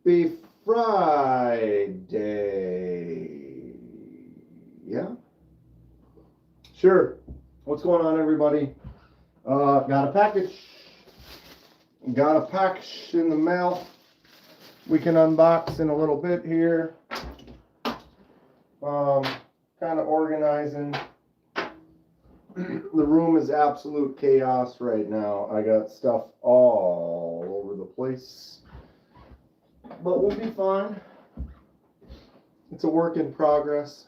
Happy Friday. Yeah, sure. What's going on, everybody? Got a package. Got a package in the mail. We can unbox in a little bit here. Kind of organizing. The room is absolute chaos right now. I got stuff all over the place. But we'll be fine. It's a work in progress.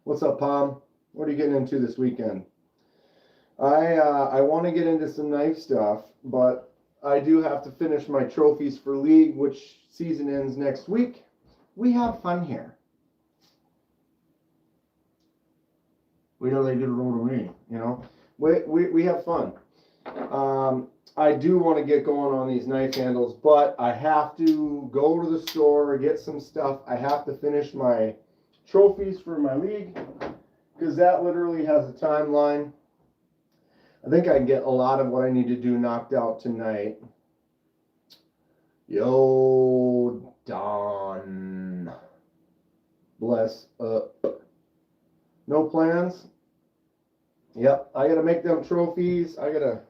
What's up, Pom? What are you getting into this weekend? I want to get into some knife stuff, but I do have to finish my trophies for league, which season ends next week. We have fun here. We know they did a roll to me, you know. We have fun. I do want to get going on these knife handles, but I have to go to the store, get some stuff. I have to finish my trophies for my league, because that literally has a timeline. I think I can get a lot of what I need to do knocked out tonight. Yo, Don. Bless up. No plans? Yep, I gotta make them trophies. I gotta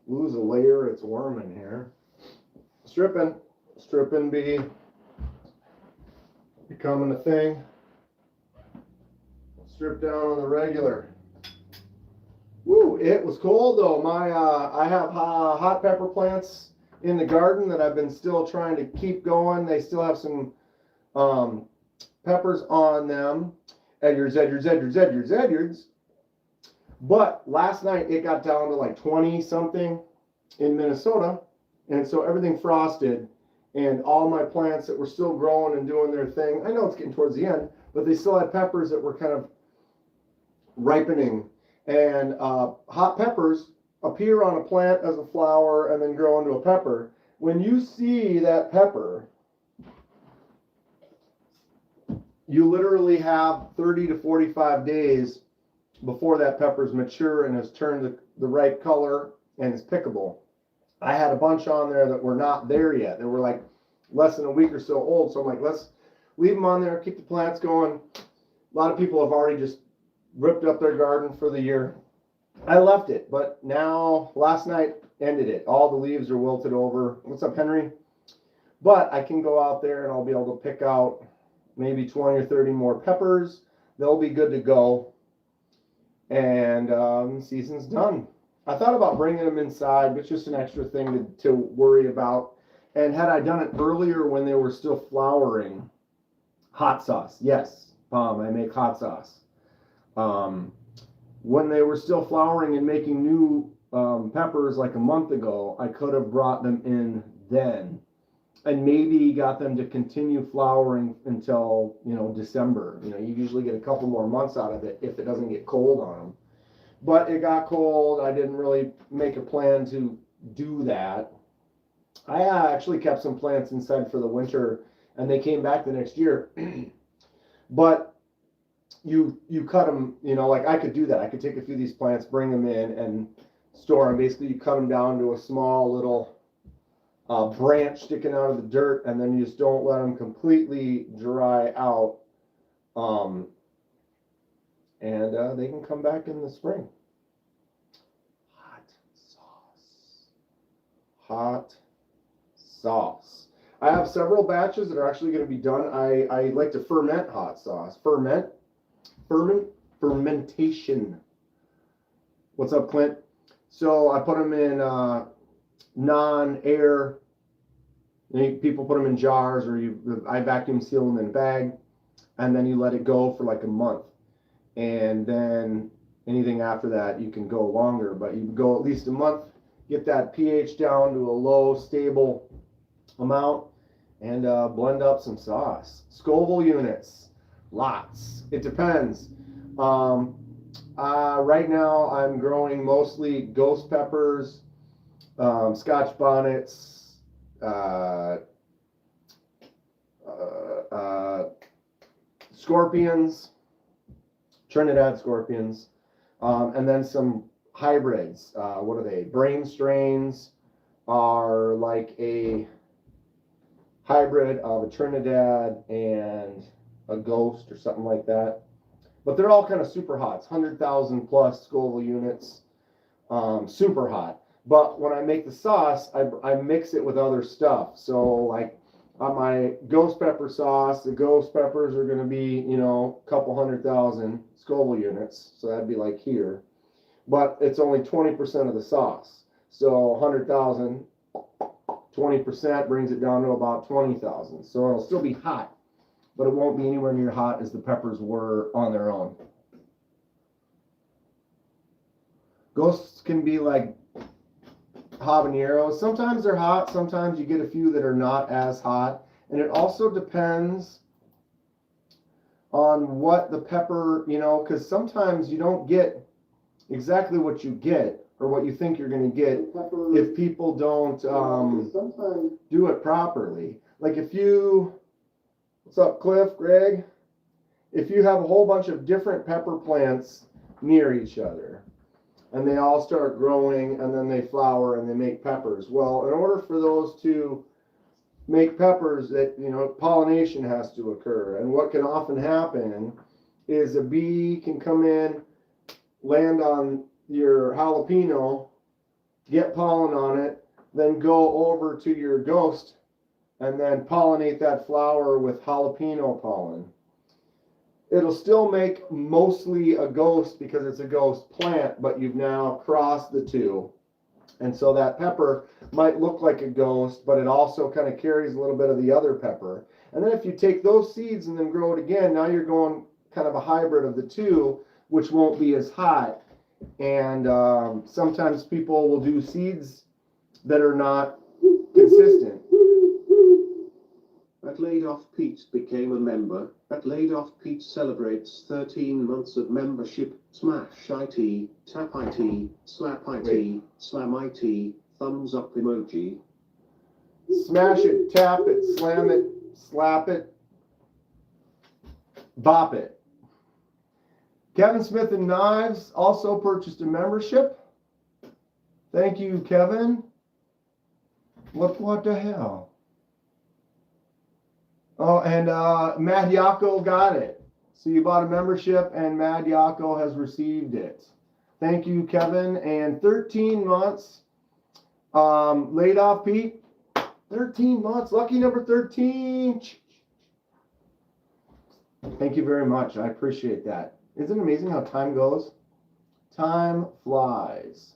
lose a layer. It's warm in here. Stripping be becoming a thing. Strip down on the regular. Woo, it was cold though. I have hot pepper plants in the garden that I've been still trying to keep going. They still have some peppers on them. Edwards. But last night it got down to like 20 something in Minnesota. And so everything frosted, and all my plants that were still growing and doing their thing. I know it's getting towards the end, but they still had peppers that were kind of ripening. And hot peppers appear on a plant as a flower and then grow into a pepper. When you see that pepper, you literally have 30 to 45 days before that pepper's mature and has turned the right color and is pickable. I had a bunch on there that were not there yet. They were like less than a week or so old. So I'm like, let's leave them on there, keep the plants going. A lot of people have already just ripped up their garden for the year. I left it, but now last night ended it. All the leaves are wilted over. What's up, Henry? But I can go out there and I'll be able to pick out maybe 20 or 30 more peppers. They'll be good to go. And season's done. I thought about bringing them inside, but it's just an extra thing to worry about. And had I done it earlier when they were still flowering, hot sauce. Yes, Pom, I make hot sauce. When they were still flowering and making new peppers like a month ago, I could have brought them in then and maybe got them to continue flowering until, December. You usually get a couple more months out of it if it doesn't get cold on them. But it got cold. I didn't really make a plan to do that. I actually kept some plants inside for the winter, and they came back the next year. But you cut them, like I could do that. I could take a few of these plants, bring them in, and store them. Basically, you cut them down to a small little branch sticking out of the dirt, and then you just don't let them completely dry out. And they can come back in the spring. Hot sauce. I have several batches that are actually going to be done. I like to ferment hot sauce. Fermentation. What's up, Clint? So I put them in non-air. People put them in jars, or I vacuum seal them in a bag, and then you let it go for like a month. And then anything after that, you can go longer, but you go at least a month, get that pH down to a low, stable amount, and blend up some sauce. Scoville units, lots. It depends. Right now, I'm growing mostly ghost peppers, Scotch bonnets, scorpions, Trinidad scorpions, and then some hybrids. What are they? Brain strains are like a hybrid of a Trinidad and a Ghost or something like that. But they're all kind of super hots, 100,000 plus Scoville units, super hot. But when I make the sauce, I mix it with other stuff. So like on my ghost pepper sauce, the ghost peppers are going to be, you know, a couple 100,000 Scoville units. So that'd be like here. But it's only 20% of the sauce. So 100,000, 20% brings it down to about 20,000. So it'll still be hot, but it won't be anywhere near hot as the peppers were on their own. Ghosts can be like habaneros. Sometimes they're hot, sometimes you get a few that are not as hot. And it also depends on what the pepper, you know, because sometimes you don't get exactly what you get or what you think you're going to get if people don't do it properly. Like if you, what's up, Cliff, Greg? If you have a whole bunch of different pepper plants near each other and they all start growing and then they flower and they make peppers. Well, in order for those to make peppers, that, you know, pollination has to occur. And what can often happen is a bee can come in, land on your jalapeno, get pollen on it, then go over to your ghost and then pollinate that flower with jalapeno pollen. It'll still make mostly a ghost because it's a ghost plant, but you've now crossed the two. And so that pepper might look like a ghost, but it also kind of carries a little bit of the other pepper. And then if you take those seeds and then grow it again, now you're going kind of a hybrid of the two, which won't be as hot. And sometimes people will do seeds that are not consistent. At Laid Off Pete became a member. At Laid Off Pete celebrates 13 months of membership. Smash IT, tap IT, slap IT, slam IT, thumbs up emoji. Smash it, tap it, slam it, slap it, bop it. Kevin Smith and Knives also purchased a membership. Thank you, Kevin. What the hell? Oh, and Mad Yako got it. So you bought a membership and Mad Yako has received it. Thank you, Kevin. And 13 months. Laid Off Pete. 13 months. Lucky number 13. Thank you very much. I appreciate that. Isn't it amazing how time goes? Time flies.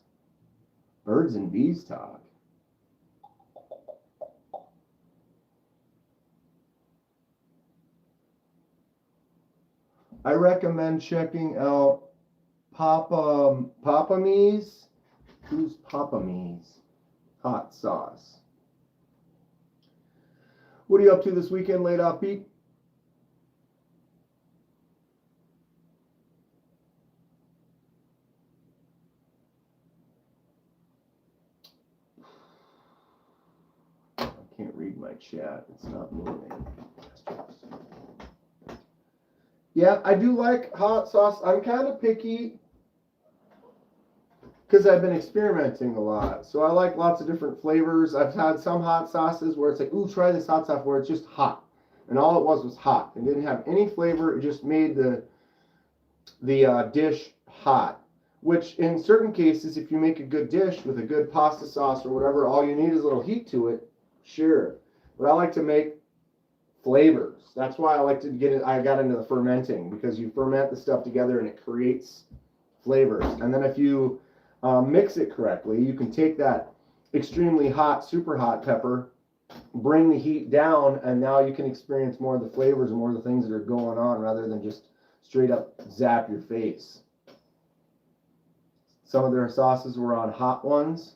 Birds and bees talk. I recommend checking out Papame's. Who's Papame's? Hot sauce. What are you up to this weekend, Laid Off Pete? I can't read my chat. It's not moving. Yeah, I do like hot sauce. I'm kind of picky because I've been experimenting a lot. So I like lots of different flavors. I've had some hot sauces where it's like, ooh, try this hot sauce, where it's just hot. And all it was hot. It didn't have any flavor. It just made the dish hot. Which in certain cases, if you make a good dish with a good pasta sauce or whatever, all you need is a little heat to it. Sure. But I like to make flavors. That's why I like to get it. I got into the fermenting, because you ferment the stuff together and it creates flavors. And then if you mix it correctly, you can take that extremely hot, super hot pepper, bring the heat down, and now you can experience more of the flavors and more of the things that are going on rather than just straight up zap your face. Some of their sauces were on hot ones.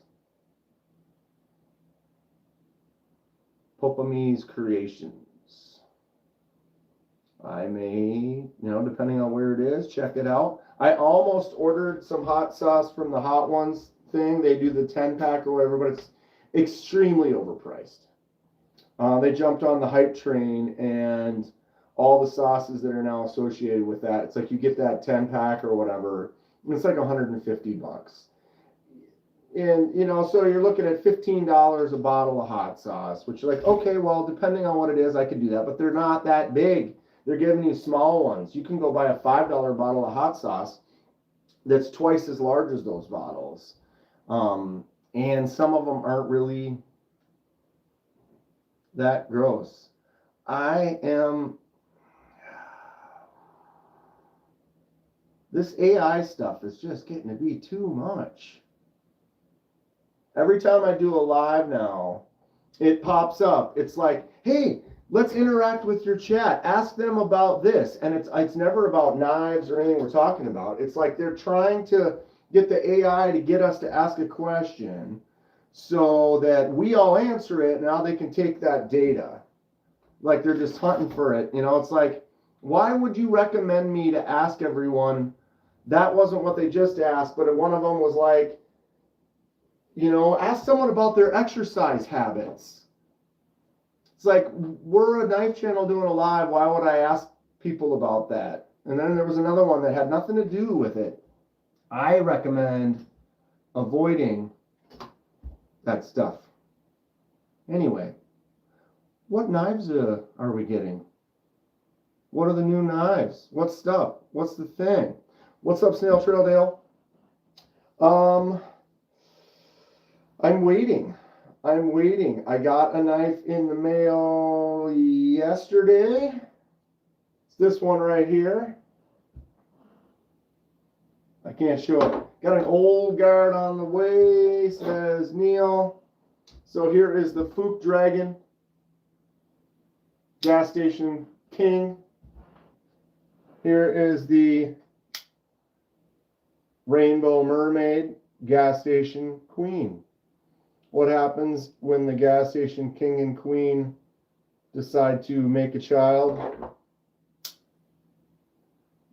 Popame's Creations. I may, depending on where it is, check it out. I almost ordered some hot sauce from the Hot Ones thing. They do the 10-pack or whatever, but it's extremely overpriced. They jumped on the hype train, and all the sauces that are now associated with that, it's like you get that 10-pack or whatever, and it's like $150. And, you know, so you're looking at $15 a bottle of hot sauce, which you're like, okay, well, depending on what it is, I could do that, but they're not that big. They're giving you small ones. You can go buy a $5 bottle of hot sauce that's twice as large as those bottles. And some of them aren't really that gross. This AI stuff is just getting to be too much. Every time I do a live now, it pops up. It's like, hey, let's interact with your chat. Ask them about this. And it's never about knives or anything we're talking about. It's like they're trying to get the AI to get us to ask a question so that we all answer it. Now they can take that data. Like they're just hunting for it. You know, it's like, why would you recommend me to ask everyone? That wasn't what they just asked, but one of them was like, you know, ask someone about their exercise habits. It's like, we're a knife channel doing a live. Why would I ask people about that? And then there was another one that had nothing to do with it. I recommend avoiding that stuff. Anyway, what knives are we getting? What are the new knives? What's stuff? What's the thing? What's up, Snail Trail Dale? I'm waiting. I got a knife in the mail yesterday. It's this one right here. I can't show it. Got an old guard on the way, says Neil. So here is the Fook Dragon Gas Station King. Here is the Rainbow Mermaid Gas Station Queen. What happens when the gas station king and queen decide to make a child?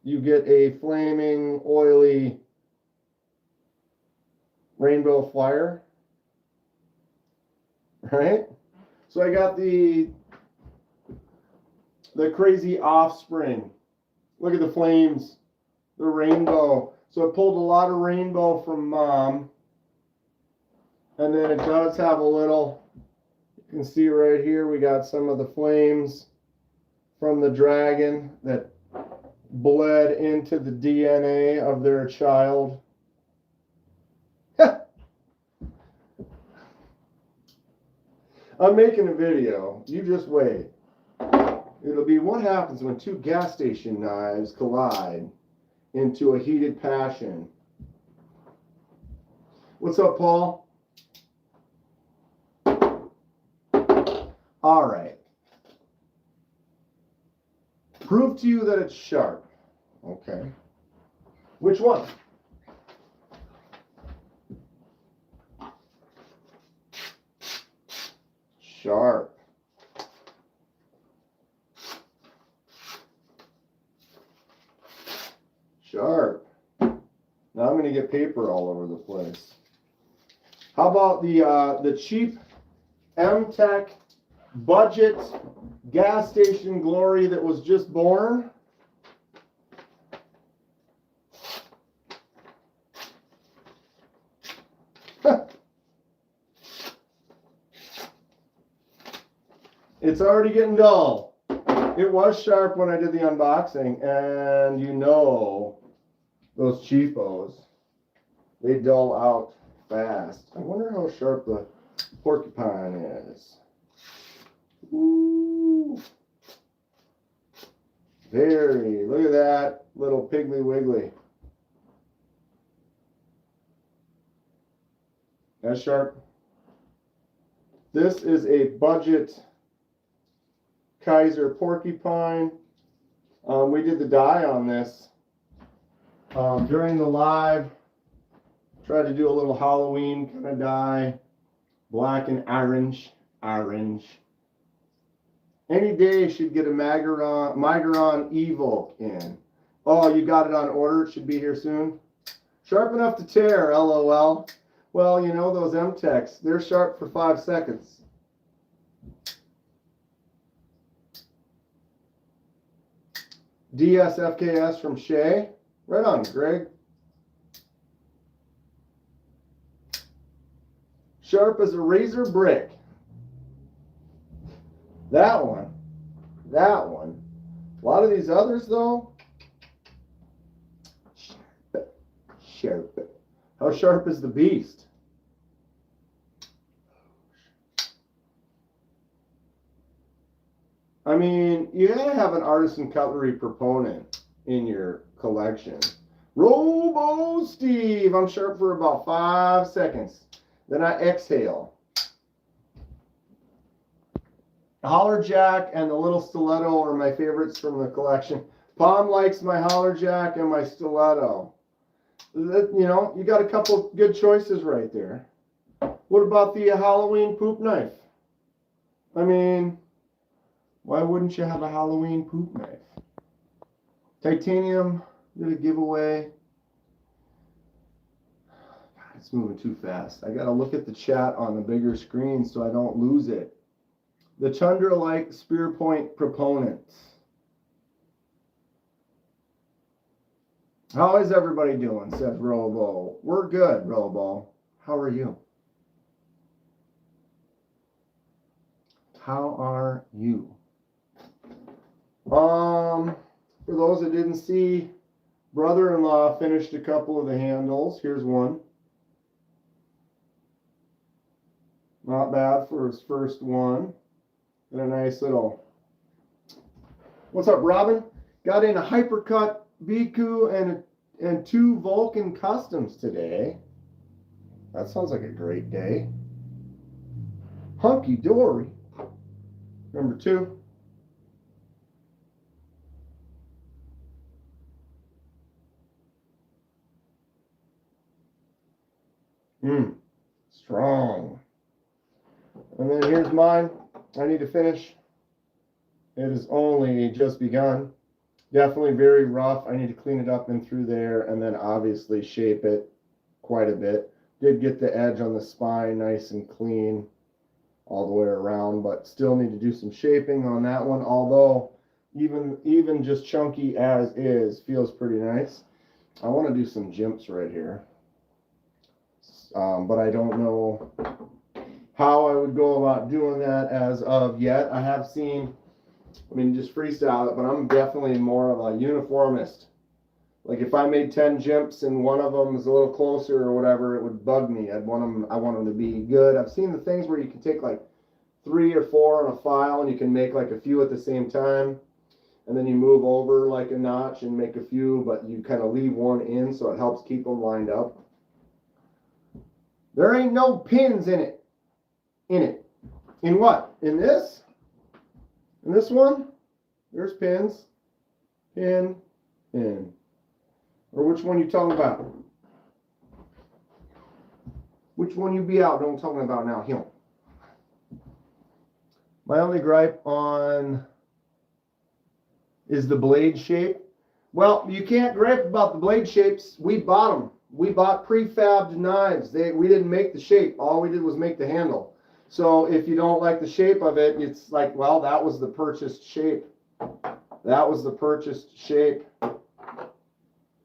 You get a flaming, oily rainbow flyer, right? So I got the crazy offspring. Look at the flames, the rainbow. So I pulled a lot of rainbow from mom. And then it does have a little, you can see right here, we got some of the flames from the dragon that bled into the DNA of their child. I'm making a video. You just wait. It'll be what happens when two gas station knives collide into a heated passion. What's up, Paul? All right. Prove to you that it's sharp. Okay. Which one? Sharp. Sharp. Now I'm going to get paper all over the place. How about the cheap M-Tech budget gas station glory that was just born? It's already getting dull. It was sharp when I did the unboxing, and you know those cheapos, they dull out fast. I wonder how sharp the porcupine is. Ooh. Very. Look at that little piggly wiggly. That's sharp. This is a budget Kaiser porcupine. We did the dye on this during the live. Tried to do a little Halloween kind of dye. Black and orange. Any day should get a Migron Evoke in. Oh, you got it on order. It should be here soon. Sharp enough to tear, LOL. Well, you know those M-Techs. They're sharp for 5 seconds. DSFKS from Shay. Right on, Greg. sharp as a razor brick. That one. That one. A lot of these others, though, sharp. Sharp. How sharp is the beast? I mean, you gotta have an artisan cutlery proponent in your collection. Robo Steve. I'm sharp for about 5 seconds. Then I exhale. The Holler Jack and the little stiletto are my favorites from the collection. Palm likes my Holler Jack and my stiletto. You know, you got a couple good choices right there. What about the Halloween poop knife? I mean, why wouldn't you have a Halloween poop knife? Titanium, did a giveaway. God, it's moving too fast. I gotta look at the chat on the bigger screen so I don't lose it. The Tundra-like spear point proponents. How is everybody doing, says Robo. We're good, Robo. How are you? How are you? For those that didn't see, brother-in-law finished a couple of the handles. Here's one. Not bad for his first one. And a nice little. What's up, Robin? Got in a Hypercut Biku and 2 Vulcan Customs today. That sounds like a great day. Hunky dory. Number 2. Strong. And then here's mine. I need to finish. It has only just begun. Definitely very rough. I need to clean it up and through there, and then obviously shape it quite a bit. Did get the edge on the spine nice and clean all the way around, but still need to do some shaping on that one, although even just chunky as is feels pretty nice. I want to do some jimps right here, but I don't know how I would go about doing that as of yet. I have seen, I mean, just freestyle it, but I'm definitely more of a uniformist. Like if I made 10 jimps and one of them is a little closer or whatever, it would bug me. I want them to be good. I've seen the things where you can take like 3 or 4 on a file and you can make like a few at the same time. And then you move over like a notch and make a few, but you kind of leave one in so it helps keep them lined up. There ain't no pins in it. In what? In this? In this one? There's pins. Pin. Or which one you talking about? Which one you be out? Don't talking about now. Him. My only gripe on is the blade shape. Well, you can't gripe about the blade shapes. We bought them. We bought prefabbed knives. We didn't make the shape. All we did was make the handle. So if you don't like the shape of it, it's like, well, that was the purchased shape. That was the purchased shape.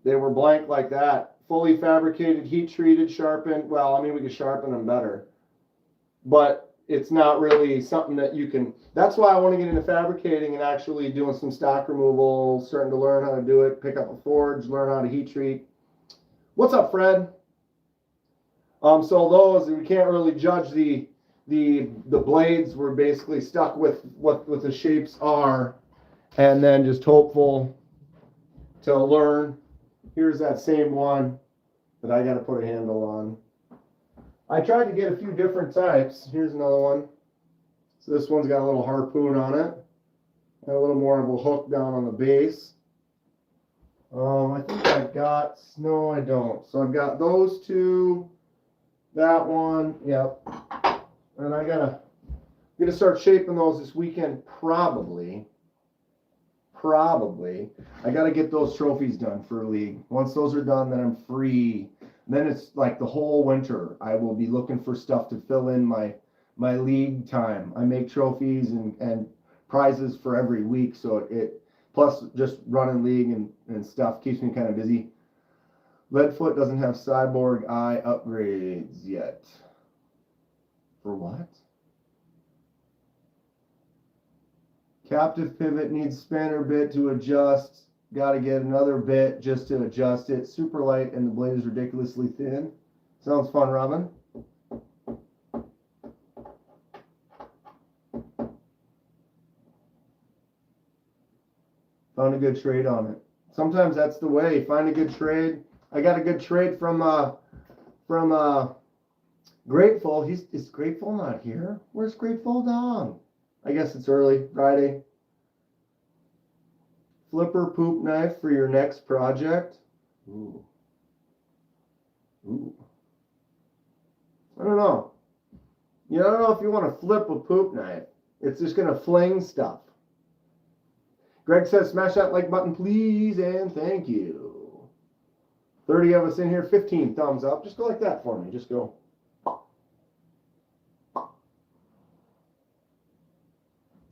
They were blank like that. Fully fabricated, heat treated, sharpened. Well, I mean, we could sharpen them better. But it's not really something that you can. That's why I want to get into fabricating and actually doing some stock removal, starting to learn how to do it, pick up a forge, learn how to heat treat. What's up, Fred? So those, we can't really judge the blades. We're basically stuck with what the shapes are, and then just hopeful to learn. Here's that same one that I got to put a handle on. I tried to get a few different types. Here's another one. So this one's got a little harpoon on it, and a little more of a hook down on the base. I think I got, no, I don't. So I've got those two, that one, yep. And I gotta start shaping those this weekend, probably. I gotta get those trophies done for a league. Once those are done, then I'm free. Then it's like the whole winter. I will be looking for stuff to fill in my league time. I make trophies and prizes for every week, so it plus just running league and stuff keeps me kind of busy. Leadfoot doesn't have cyborg eye upgrades yet. For what? Captive pivot needs spanner bit to adjust. Got to get another bit just to adjust it. Super light and the blade is ridiculously thin. Sounds fun, Robin. Found a good trade on it. Sometimes that's the way. Find a good trade. I got a good trade from Grateful. Is Grateful not here? Where's Grateful down? I guess it's early Friday. Flipper poop knife for your next project. Ooh. Ooh. I don't know. You don't know if you want to flip a poop knife. It's just going to fling stuff. Greg says, smash that like button, please, and thank you. 30 of us in here, 15 thumbs up. Just go like that for me. Just go.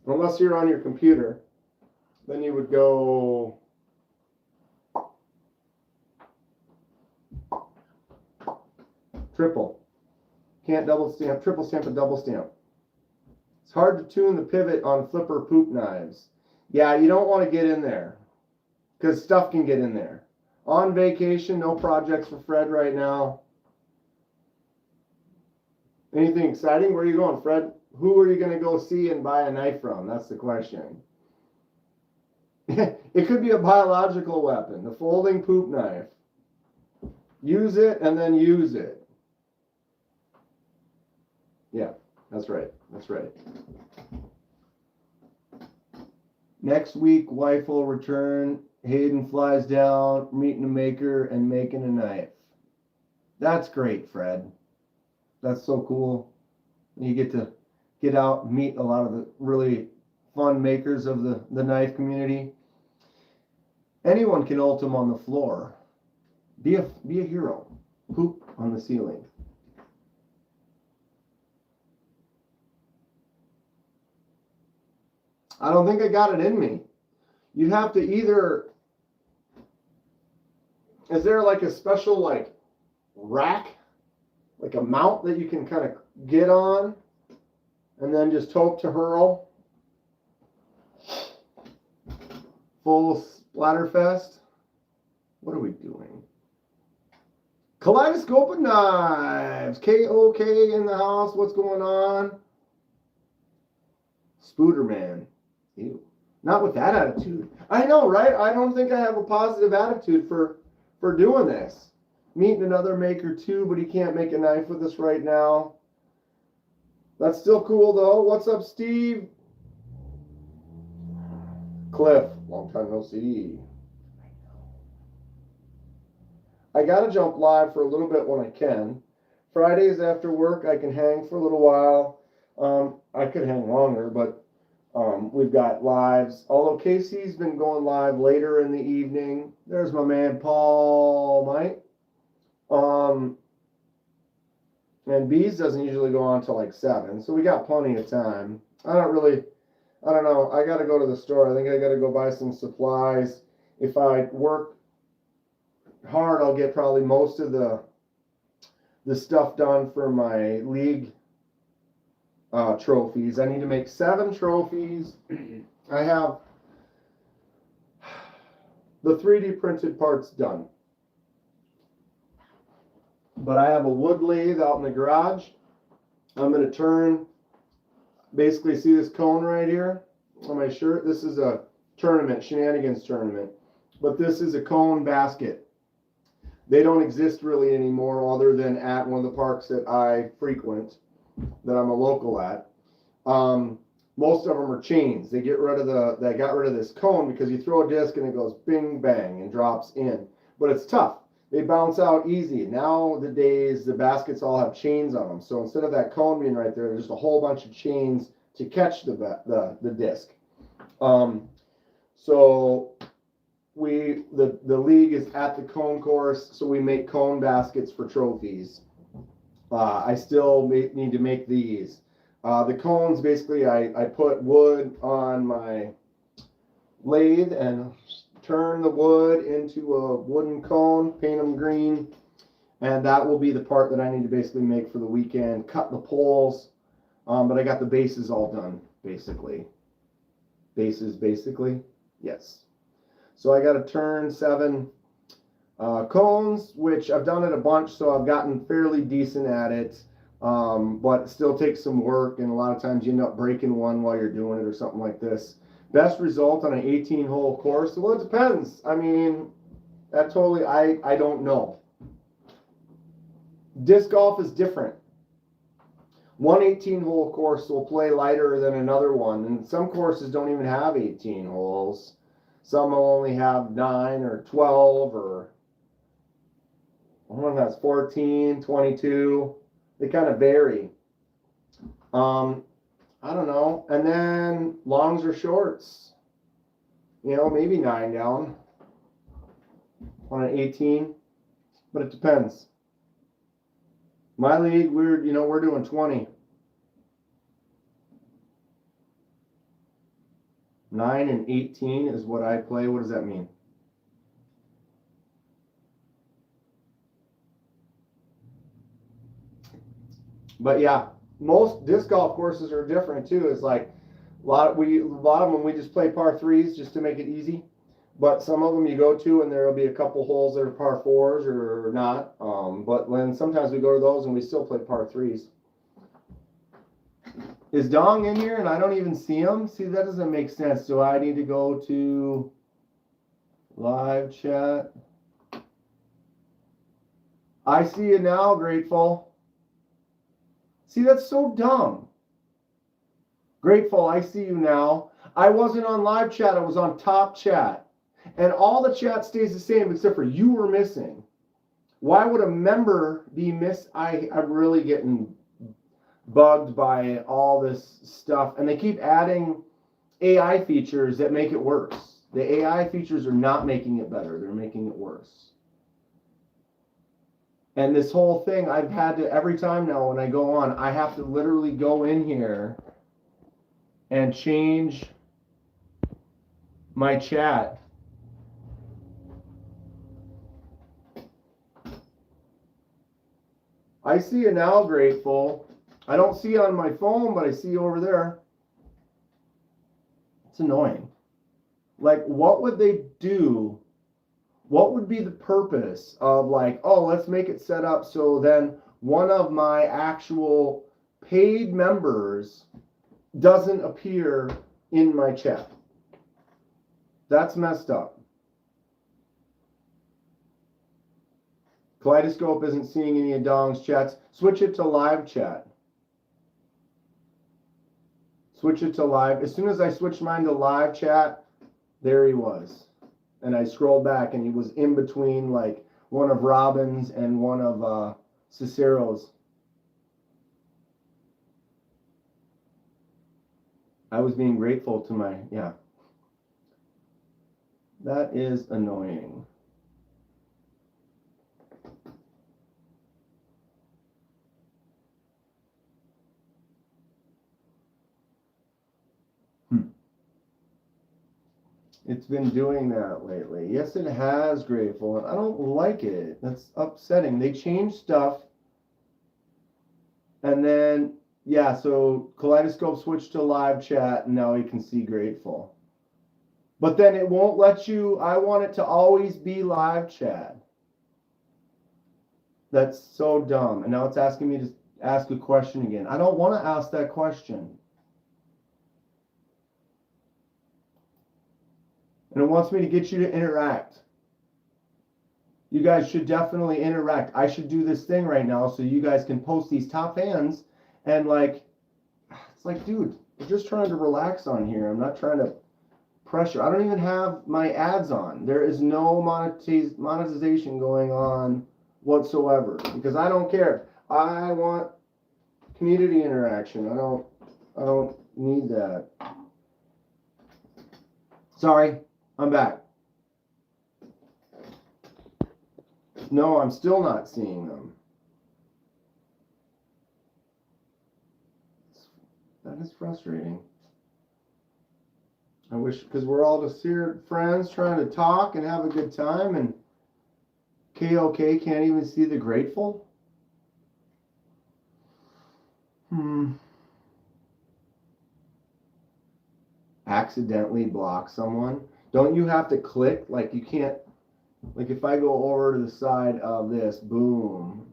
Unless you're on your computer, then you would go triple. Can't double stamp, triple stamp, and double stamp. It's hard to tune the pivot on flipper poop knives. Yeah, you don't want to get in there because stuff can get in there. On vacation, no projects for Fred right now. Anything exciting? Where are you going, Fred? Who are you going to go see and buy a knife from? That's the question. It could be a biological weapon, the folding poop knife. Use it and then use it. Yeah, that's right. That's right. Next week, wife will return. Hayden flies down, meeting a maker and making a knife. That's great, Fred. That's so cool. You get to get out and meet a lot of the really fun makers of the knife community. Anyone can ultim on the floor. Be a hero. Poop on the ceiling. I don't think I got it in me. You have to either, is there like a special like rack, like a mount that you can kind of get on and then just hope to hurl? Full splatterfest. What are we doing? Kaleidoscope of Knives. KOK in the house. What's going on? Spooderman. Ew. Not with that attitude. I know, right? I don't think I have a positive attitude for doing this. Meeting another maker too, but he can't make a knife with us right now. That's still cool though. What's up, Steve? Cliff, long time no see. I gotta jump live for a little bit when I can. Fridays after work, I can hang for a little while. I could hang longer, but we've got lives. Although Casey's been going live later in the evening. There's my man Paul Mike. And Bees doesn't usually go on till like 7, so we got plenty of time. I don't know. I gotta go to the store. I think I gotta go buy some supplies. If I work hard, I'll get probably most of the stuff done for my league trophies. I need to make 7 trophies. I have the 3D printed parts done. But I have a wood lathe out in the garage. I'm going to turn, basically see this cone right here on my shirt? This is a tournament, shenanigans tournament. But this is a cone basket. They don't exist really anymore other than at one of the parks that I frequent, that I'm a local at. Most of them are chains. They got rid of this cone because you throw a disc and it goes bing bang and drops in. But it's tough. They bounce out easy. Nowadays, the baskets all have chains on them. So instead of that cone being right there, there's just a whole bunch of chains to catch the disc. So the league is at the cone course, so we make cone baskets for trophies. I still need to make these. The cones, basically, I put wood on my lathe and turn the wood into a wooden cone, paint them green, and that will be the part that I need to basically make for the weekend. Cut the poles But I got the bases all done, basically. Bases, basically, yes. So I got to turn 7 cones, which I've done it a bunch, so I've gotten fairly decent at it. But it still takes some work, and a lot of times you end up breaking one while you're doing it or something like this. Best result on an 18-hole course? Well, it depends. I mean, that totally, I don't know. Disc golf is different. One 18-hole course will play lighter than another one, and some courses don't even have 18 holes. Some will only have 9 or 12, or one has 14, 22. They kind of vary. I don't know. And then longs or shorts. You know, maybe 9 down on an 18, but it depends. My league, we're doing 20. 9 and 18 is what I play. What does that mean? But yeah, most disc golf courses are different too. It's like a lot of them we just play par 3s just to make it easy. But some of them you go to and there will be a couple holes that are par 4s or not. But when sometimes we go to those and we still play par 3s. Is Dong in here and I don't even see him? See, that doesn't make sense. Do I need to go to live chat? I see you now, Grateful. See, that's so dumb. Grateful, I see you now. I wasn't on live chat. I was on top chat. And all the chat stays the same except for you were missing. Why would a member be missed? I'm really getting bugged by all this stuff. And they keep adding AI features that make it worse. The AI features are not making it better. They're making it worse. And this whole thing, I've had to, every time now when I go on, I have to literally go in here and change my chat. I see you now, Grateful. I don't see you on my phone, but I see you over there. It's annoying. Like, what would they do? What would be the purpose of like, oh, let's make it set up so then one of my actual paid members doesn't appear in my chat? That's messed up. Kaleidoscope isn't seeing any of Dong's chats. Switch it to live chat. Switch it to live. As soon as I switched mine to live chat, there he was. And I scrolled back and he was in between like one of Robin's and one of Cicero's. I was being grateful to my, yeah. That is annoying. It's been doing that lately. Yes, it has, Grateful. And I don't like it. That's upsetting. They change stuff. And then, yeah, so Kaleidoscope switched to live chat, and now you can see Grateful. But then it won't let you, I want it to always be live chat. That's so dumb. And now it's asking me to ask a question again. I don't want to ask that question. And it wants me to get you to interact. You guys should definitely interact. I should do this thing right now so you guys can post these top fans. And like, it's like, dude, we're just trying to relax on here. I'm not trying to pressure. I don't even have my ads on. There is no monetization going on whatsoever because I don't care. I want community interaction. I don't need that. Sorry. I'm back. No, I'm still not seeing them. That is frustrating. I wish, because we're all just here, friends, trying to talk and have a good time, and KOK can't even see the grateful? accidentally block someone, don't you have to click? Like you can't, like if I go over to the side of this, boom.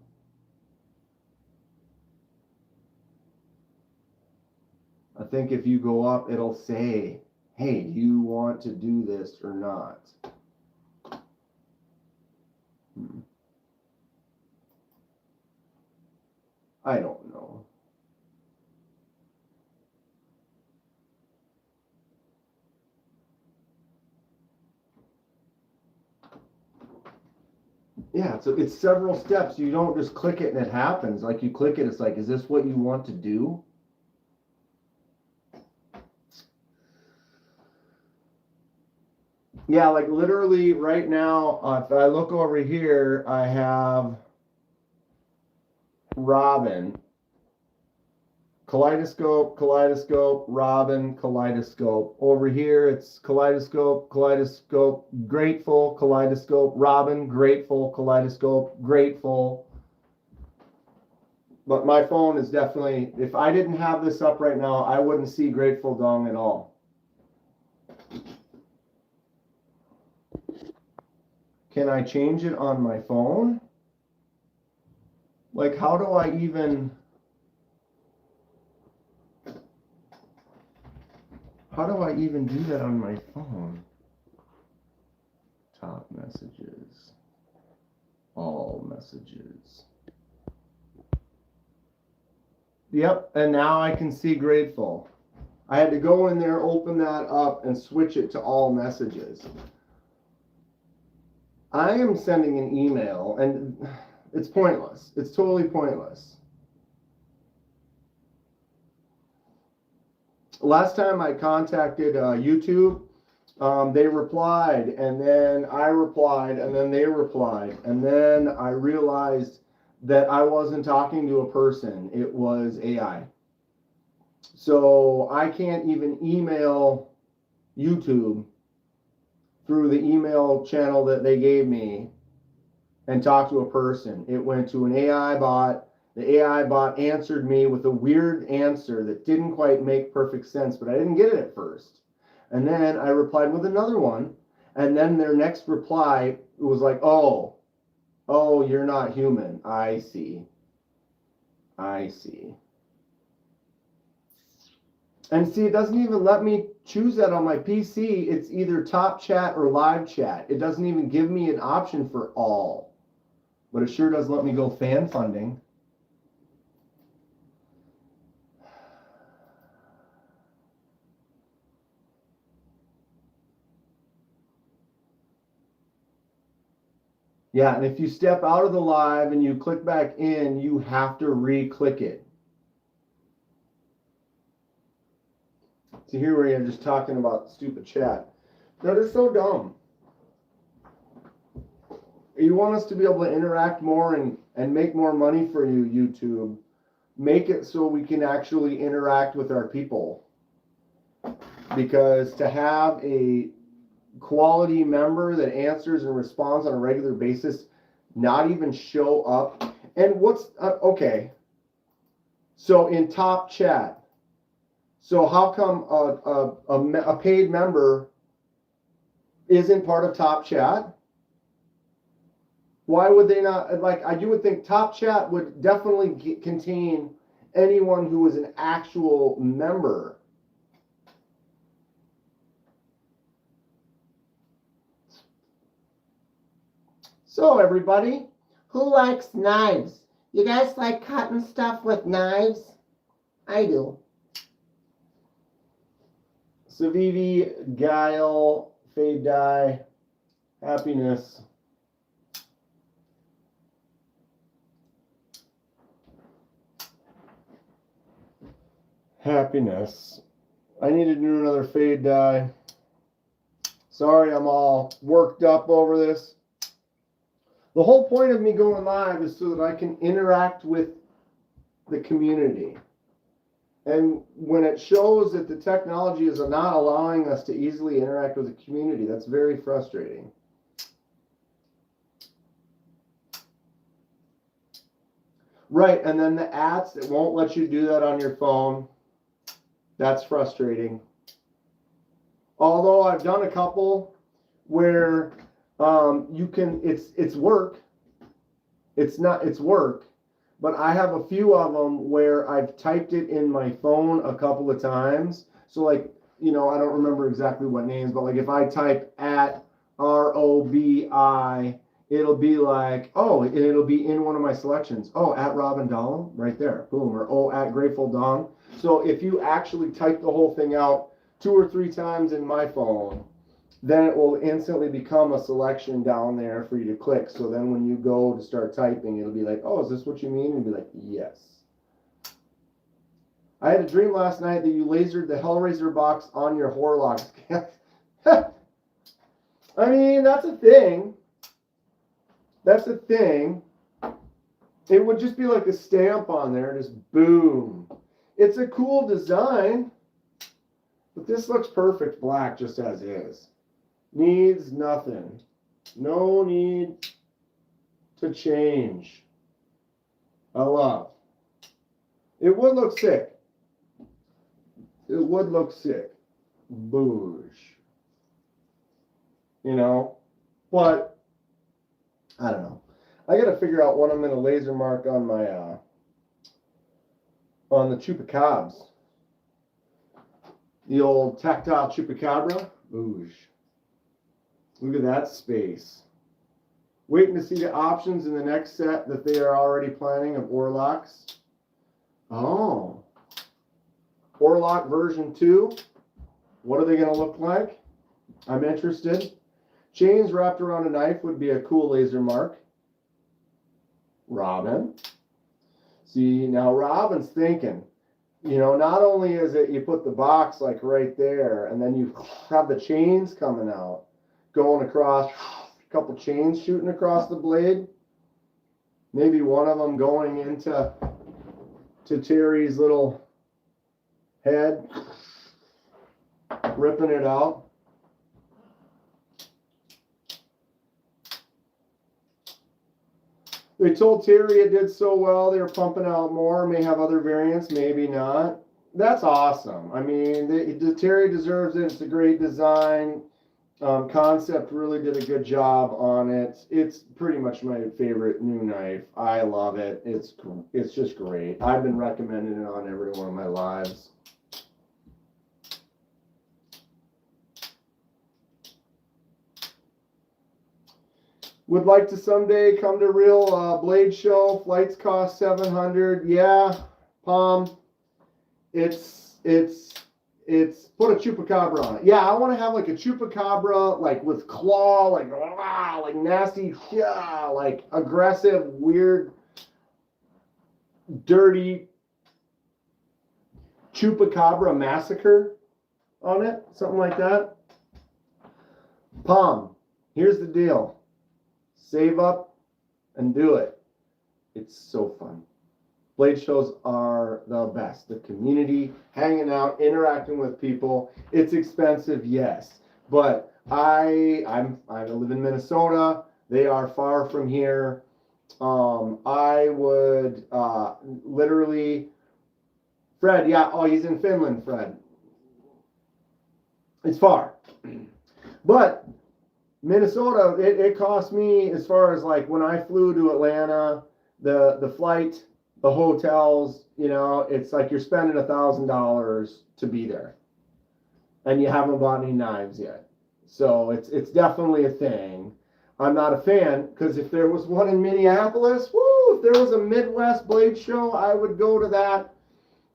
I think if you go up, it'll say, hey, do you want to do this or not? I don't know. Yeah, so it's several steps. You don't just click it and it happens. Like you click it, it's like, is this what you want to do? Yeah, like literally right now, if I look over here, I have Robin, kaleidoscope, kaleidoscope, Robin, kaleidoscope. Over here, it's kaleidoscope, kaleidoscope, grateful, kaleidoscope, Robin, grateful, kaleidoscope, grateful. But my phone is definitely, if I didn't have this up right now, I wouldn't see Grateful Dong at all. Can I change it on my phone? Like, how do I even do that on my phone? Top messages, all messages. Yep, and now I can see Grateful. I had to go in there, open that up, and switch it to all messages. I am sending an email, and it's pointless. It's totally pointless. Last time I contacted YouTube, they replied, and then I replied, and then they replied, and then I realized that I wasn't talking to a person. It was AI. So I can't even email YouTube through the email channel that they gave me and talk to a person. It went to an AI bot. The AI bot answered me with a weird answer that didn't quite make perfect sense, but I didn't get it at first. And then I replied with another one, and then their next reply was like, oh, you're not human. I see. And see, it doesn't even let me choose that on my PC. It's either top chat or live chat. It doesn't even give me an option for all. But it sure does let me go fan funding. Yeah, and if you step out of the live and you click back in, you have to re-click it. So here we are just talking about stupid chat. That is so dumb. You want us to be able to interact more and make more money for you, YouTube. Make it so we can actually interact with our people. Because to have a quality member that answers and responds on a regular basis, not even show up. And what's, okay. So in top chat, so how come a paid member isn't part of top chat? Why would they not, like, you would think top chat would definitely contain anyone who is an actual member. So everybody, who likes knives? You guys like cutting stuff with knives? I do. Savivi, Guile, Fade Dye, Happiness. Happiness. I need to do another Fade Dye. Sorry, I'm all worked up over this. The whole point of me going live is so that I can interact with the community. And when it shows that the technology is not allowing us to easily interact with the community, that's very frustrating. Right, and then the apps that won't let you do that on your phone, that's frustrating. Although I've done a couple where you can, it's work. It's work. But I have a few of them where I've typed it in my phone a couple of times. So like, I don't remember exactly what names, but like if I type at ROBI, it'll be like, oh, it'll be in one of my selections. Oh, at Robin Dahl, right there, boom. Or oh, at Grateful Dong. So if you actually type the whole thing out 2 or 3 times in my phone, then it will instantly become a selection down there for you to click. So then when you go to start typing, it'll be like, oh, is this what you mean? And you'll be like, yes. I had a dream last night that you lasered the Hellraiser box on your Horlock. I mean, that's a thing. That's a thing. It would just be like a stamp on there, just boom. It's a cool design, but this looks perfect black just as is. Needs nothing. No need to change. I love. It would look sick. It would look sick. Boosh. But I don't know. I got to figure out what I'm going to laser mark on my on the chupacabras. The old tactile chupacabra. Boosh. Look at that space. Waiting to see the options in the next set that they are already planning of Orlocks. Oh. Orlock version 2. What are they going to look like? I'm interested. Chains wrapped around a knife would be a cool laser mark. Robin. See, now Robin's thinking, not only is it you put the box like right there, and then you have the chains coming out, going across, a couple chains shooting across the blade. Maybe one of them going into Terry's little head, ripping it out. They told Terry it did so well, they were pumping out more. May have other variants, maybe not. That's awesome. I mean, Terry deserves it. It's a great design. Concept really did a good job on it. It's pretty much my favorite new knife. I love it. It's just great. I've been recommending it on every one of my lives. Would like to someday come to real blade show. Flights cost $700. Yeah, Palm. It's put a chupacabra on it. Yeah, I want to have like a chupacabra, like with claw, like nasty, yeah, like aggressive, weird, dirty chupacabra massacre on it, something like that. Palm. Here's the deal. Save up and do it. It's so fun. Blade shows are the best. The community, hanging out, interacting with people. It's expensive, yes. But I live in Minnesota. They are far from here. I would literally, Fred, yeah, oh, he's in Finland, Fred. It's far. But Minnesota, it cost me, as far as like when I flew to Atlanta, the flight, the hotels, it's like you're spending $1,000 to be there, and you haven't bought any knives yet. So it's definitely a thing. I'm not a fan, because if there was one in Minneapolis, woo, if there was a Midwest blade show, I would go to that,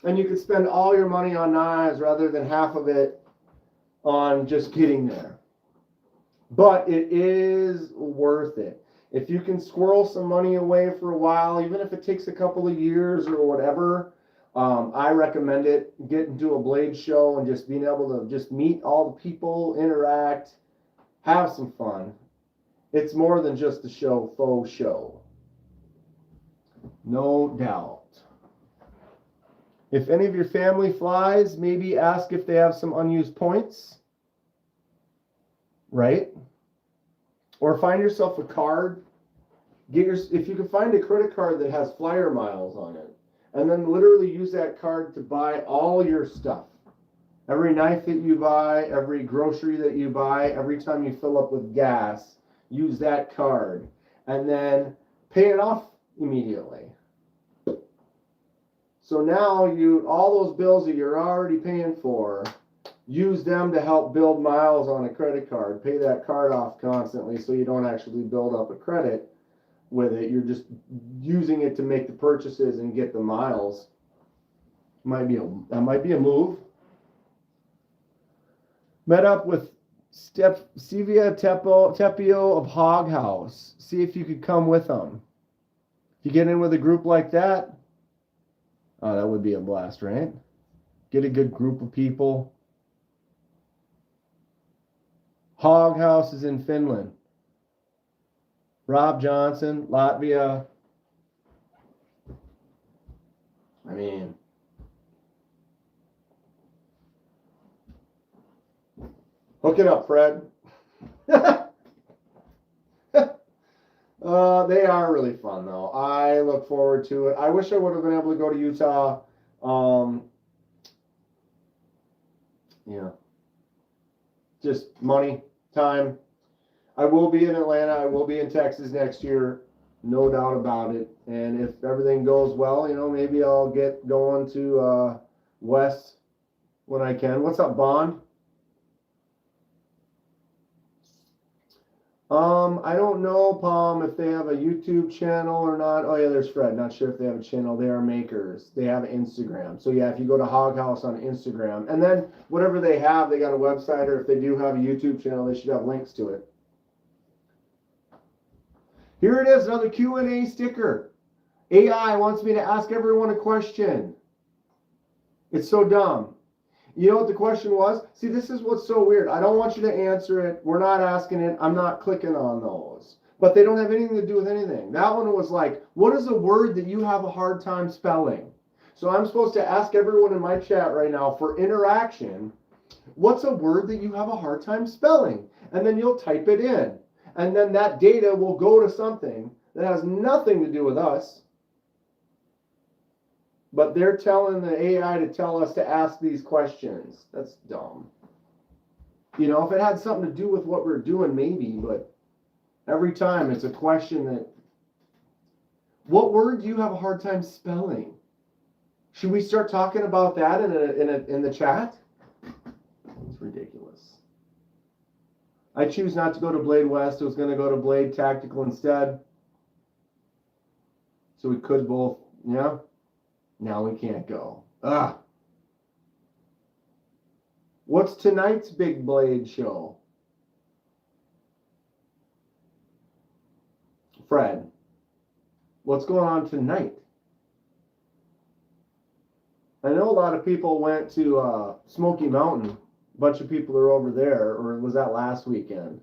and you could spend all your money on knives rather than half of it on just getting there. But it is worth it. If you can squirrel some money away for a while, even if it takes a couple of years or whatever, I recommend it. Get into a blade show and just being able to just meet all the people, interact, have some fun. It's more than just a faux show. No doubt. If any of your family flies, maybe ask if they have some unused points. Right? Or find yourself a card. If you can find a credit card that has flyer miles on it, and then literally use that card to buy all your stuff. Every knife that you buy, every grocery that you buy, every time you fill up with gas, use that card and then pay it off immediately. So now all those bills that you're already paying for, use them to help build miles on a credit card. Pay that card off constantly so you don't actually build up a credit with it. You're just using it to make the purchases and get the miles. That might be a move. Met up with Stevia Tepio of Hog House. See if you could come with them. If you get in with a group like that, oh, that would be a blast, right? Get a good group of people. Hog House is in Finland. Rob Johnson, Latvia. I mean, hook it up, Fred. They are really fun, though. I look forward to it. I wish I would have been able to go to Utah. Yeah. Just money, time. I will be in Atlanta. I will be in Texas next year. No doubt about it. And if everything goes well, maybe I'll get going to West when I can. What's up, Bond? I don't know, Palm, if they have a YouTube channel or not. Oh, yeah, there's Fred. Not sure if they have a channel. They are makers. They have Instagram. So, yeah, if you go to Hog House on Instagram, and then whatever they have, they got a website, or if they do have a YouTube channel, they should have links to it. Here it is, another Q&A sticker. AI wants me to ask everyone a question. It's so dumb. You know what the question was? See, this is what's so weird. I don't want you to answer it. We're not asking it. I'm not clicking on those. But they don't have anything to do with anything. That one was like, what is a word that you have a hard time spelling? So I'm supposed to ask everyone in my chat right now for interaction, what's a word that you have a hard time spelling? And then you'll type it in. And then that data will go to something that has nothing to do with us. But they're telling the AI to tell us to ask these questions. That's dumb. If it had something to do with what we're doing, maybe, but every time it's a question that, what word do you have a hard time spelling? Should we start talking about that in the chat? It's ridiculous. I choose not to go to Blade West. I was going to go to Blade Tactical instead. So we could both, yeah. Now we can't go. Ah. What's tonight's big Blade show? Fred, what's going on tonight? I know a lot of people went to Smoky Mountain. A bunch of people are over there, or was that last weekend?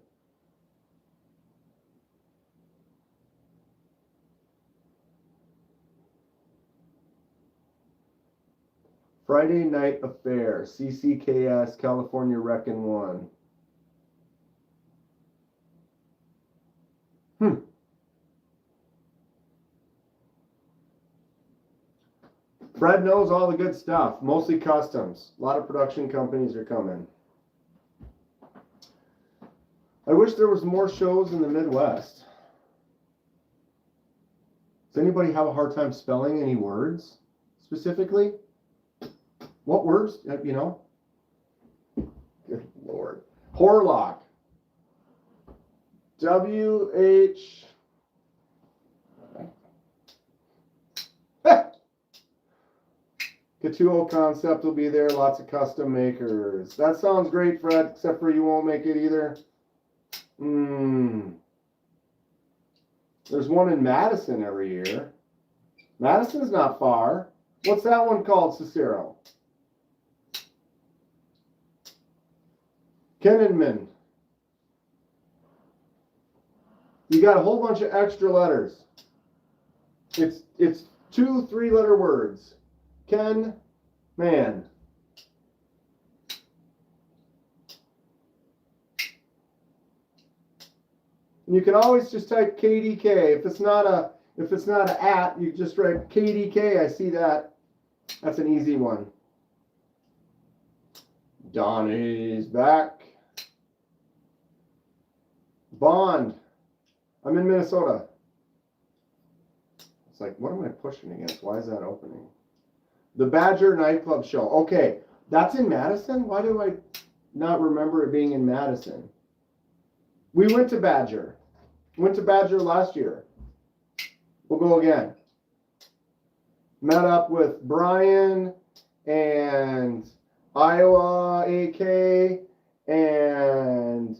Friday Night Affair, CCKS, California Wreckin' One. Fred knows all the good stuff, mostly customs. A lot of production companies are coming. I wish there was more shows in the Midwest. Does anybody have a hard time spelling any words specifically? What words? Good Lord. Horlock. W-H... Katuo Concept will be there. Lots of custom makers. That sounds great, Fred, except for you won't make it either. There's one in Madison every year. Madison's not far. What's that one called, Cicero? Kenman. You got a whole bunch of extra letters. It's 2 3-letter words. Kenman. And you can always just type KDK. If it's not an at, you just write KDK. I see that. That's an easy one. Donnie's back. Bond. I'm in Minnesota. It's like, what am I pushing against? Why is that opening? The Badger Nightclub Show. Okay, that's in Madison? Why do I not remember it being in Madison? We went to Badger. Went to Badger last year. We'll go again. Met up with Brian and Iowa AK and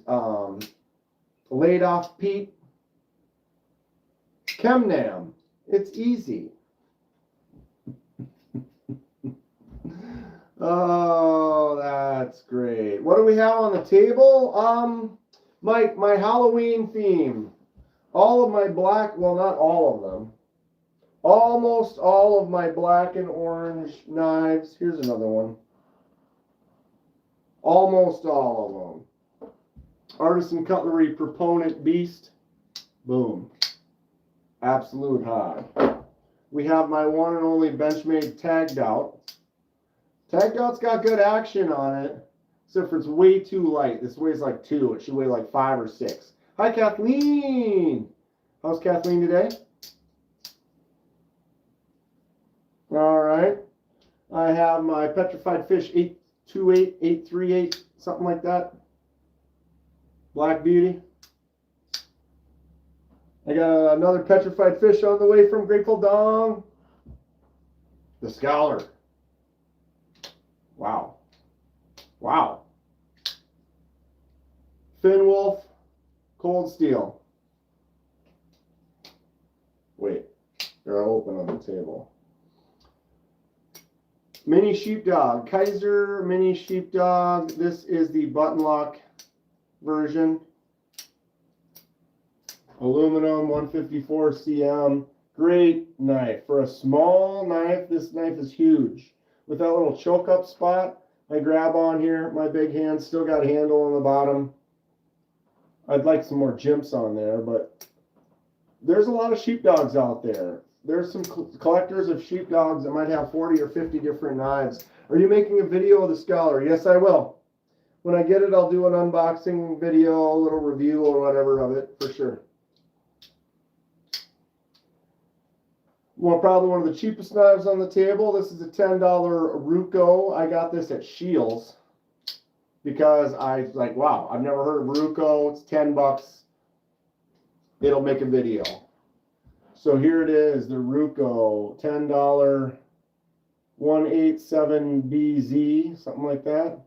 laid off Pete. Kenman. It's easy. Oh, that's great. What do we have on the table? My Halloween theme. All of my black, well, not all of them. Almost all of my black and orange knives. Here's another one. Almost all of them. Artisan Cutlery Proponent Beast. Boom. Absolute high. We have my one and only Benchmade Tagged Out. Tagged Out's got good action on it, except for it's way too light. This weighs like 2. It should weigh like 5 or 6. Hi, Kathleen. How's Kathleen today? All right. I have my Petrified Fish 828, 838, something like that. Black Beauty. I got another Petrified Fish on the way from Grateful Dong. The Scholar. Wow. Wow. Finn Wolf, Cold Steel. Wait, they're open on the table. Mini Sheepdog, Kaiser Mini Sheepdog. This is the button lock version. Aluminum 154 cm. Great knife. For a small knife, this knife is huge. With that little choke up spot, I grab on here. My big hand still got a handle on the bottom. I'd like some more jimps on there, but there's a lot of sheepdogs out there. There's some collectors of sheepdogs that might have 40 or 50 different knives. Are you making a video of the Scholar? Yes, I will. When I get it, I'll do an unboxing video, a little review or whatever of it, for sure. Well, probably one of the cheapest knives on the table. This is a $10 Ruco. I got this at Scheels because I was like, wow, I've never heard of Ruco. It's 10 bucks. It'll make a video. So here it is, the Ruco, $10 187BZ, something like that.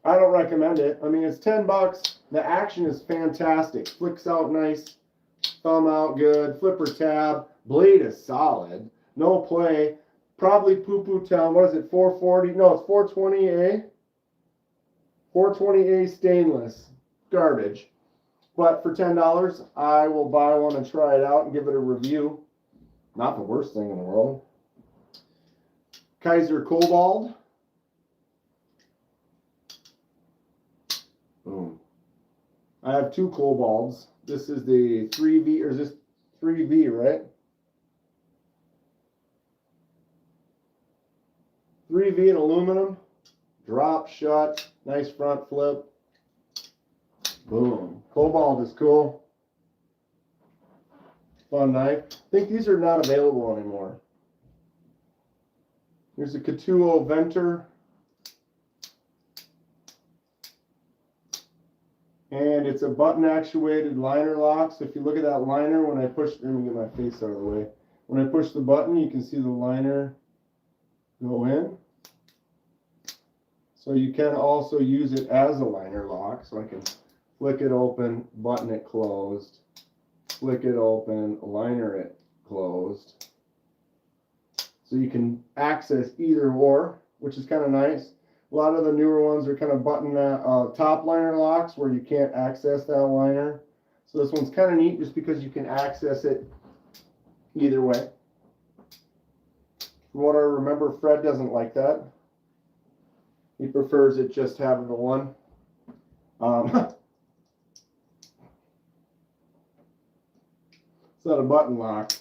I don't recommend it. I mean, it's 10 bucks. The action is fantastic. Flicks out nice. Thumb out good. Flipper tab. Blade is solid. No play. Probably poo-poo town. What is it? 440? No, it's 420A. 420A stainless. Garbage. But for $10, I will buy one and try it out and give it a review. Not the worst thing in the world. Kaiser Cobalt. Boom. I have 2 Cobalts. This is the 3V, or is this 3V, right? 3V in aluminum. Drop shut. Nice front flip. Boom. Cobalt is cool. Fun knife. I think these are not available anymore. Here's a Catuo Venter. And it's a button actuated liner lock. So if you look at that liner, when I push, let me get my face out of the way. When I push the button, you can see the liner go in. So you can also use it as a liner lock. So I can flick it open, button it closed, flick it open, liner it closed. So you can access either or, which is kind of nice. A lot of the newer ones are kind of button top liner locks where you can't access that liner. So this one's kind of neat just because you can access it either way. From what I remember, Fred doesn't like that. He prefers it just having the one. It's not a button lock.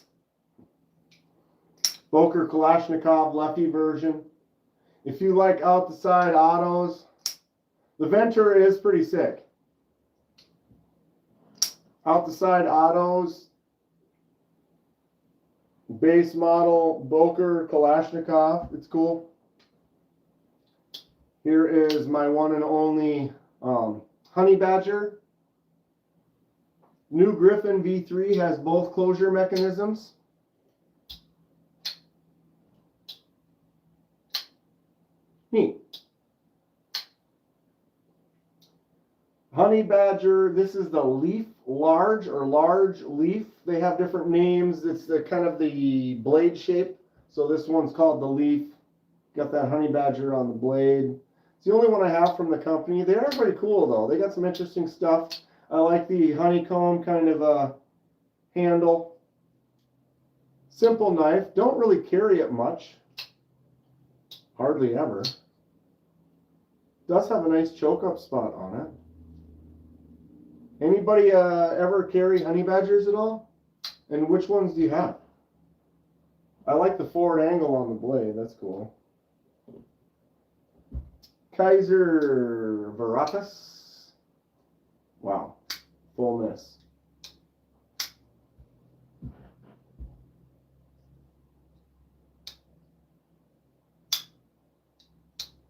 Boker Kalashnikov lefty version. If you like out the side autos, the Ventura is pretty sick. Out the side autos, base model Boker Kalashnikov. It's cool. Here is my one and only Honey Badger. New Griffin V3 has both closure mechanisms. Neat. Honey Badger, this is the Leaf Large or Large Leaf. They have different names. It's the kind of the blade shape. So this one's called the Leaf. Got that Honey Badger on the blade. It's the only one I have from the company. They are pretty cool though. They got some interesting stuff. I like the honeycomb kind of handle. Simple knife. Don't really carry it much. Hardly ever. Does have a nice choke up spot on it. Anybody ever carry honey badgers at all? And which ones do you have? I like the forward angle on the blade. That's cool. Kaiser Veritas. Wow. Full miss.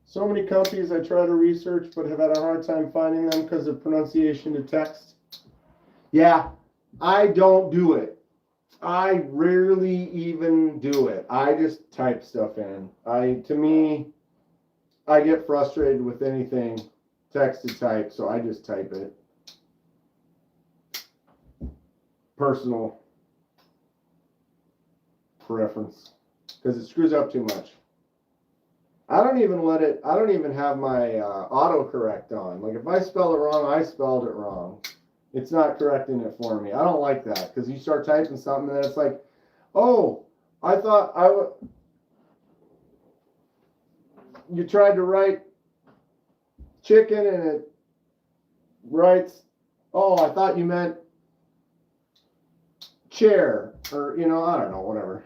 So many companies I try to research but have had a hard time finding them because of pronunciation to text. Yeah, I don't do it. I rarely even do it. I just type stuff in. To me, I get frustrated with anything text to type, so I just type it. Personal preference, because it screws up too much. I don't even have my autocorrect on. Like if I spell it wrong, I spelled it wrong. It's not correcting it for me. I don't like that because you start typing something and then it's like, oh, I thought you tried to write chicken and it writes, oh, I thought you meant chair, or, you know, I don't know, whatever.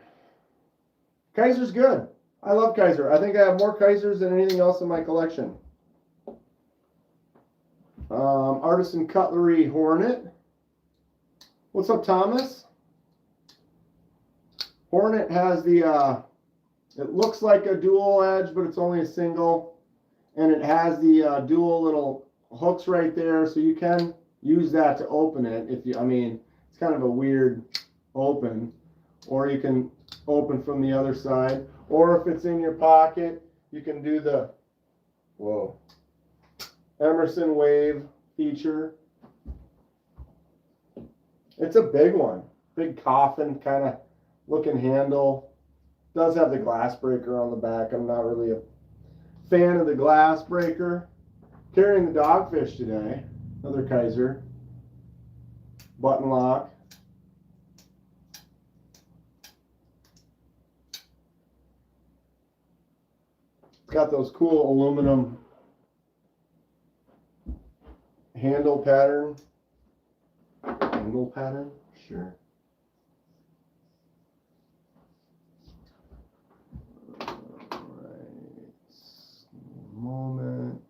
Kaiser's good. I love Kaiser. I think I have more Kaisers than anything else in my collection. Artisan Cutlery Hornet. What's up, Thomas? Hornet has the, it looks like a dual edge, but it's only a single. And it has the dual little hooks right there, so you can use that to open it. If you, I mean, it's kind of a weird open. Or you can open from the other side. Or if it's in your pocket, you can do the, whoa, Emerson Wave feature. It's a big one. Big coffin kind of looking handle. Does have the glass breaker on the back. I'm not really a fan of the glass breaker. Carrying the Dogfish today. Another Kaiser. Button lock. It's got those cool aluminum handle pattern. Handle pattern? Sure. Alright. Moment.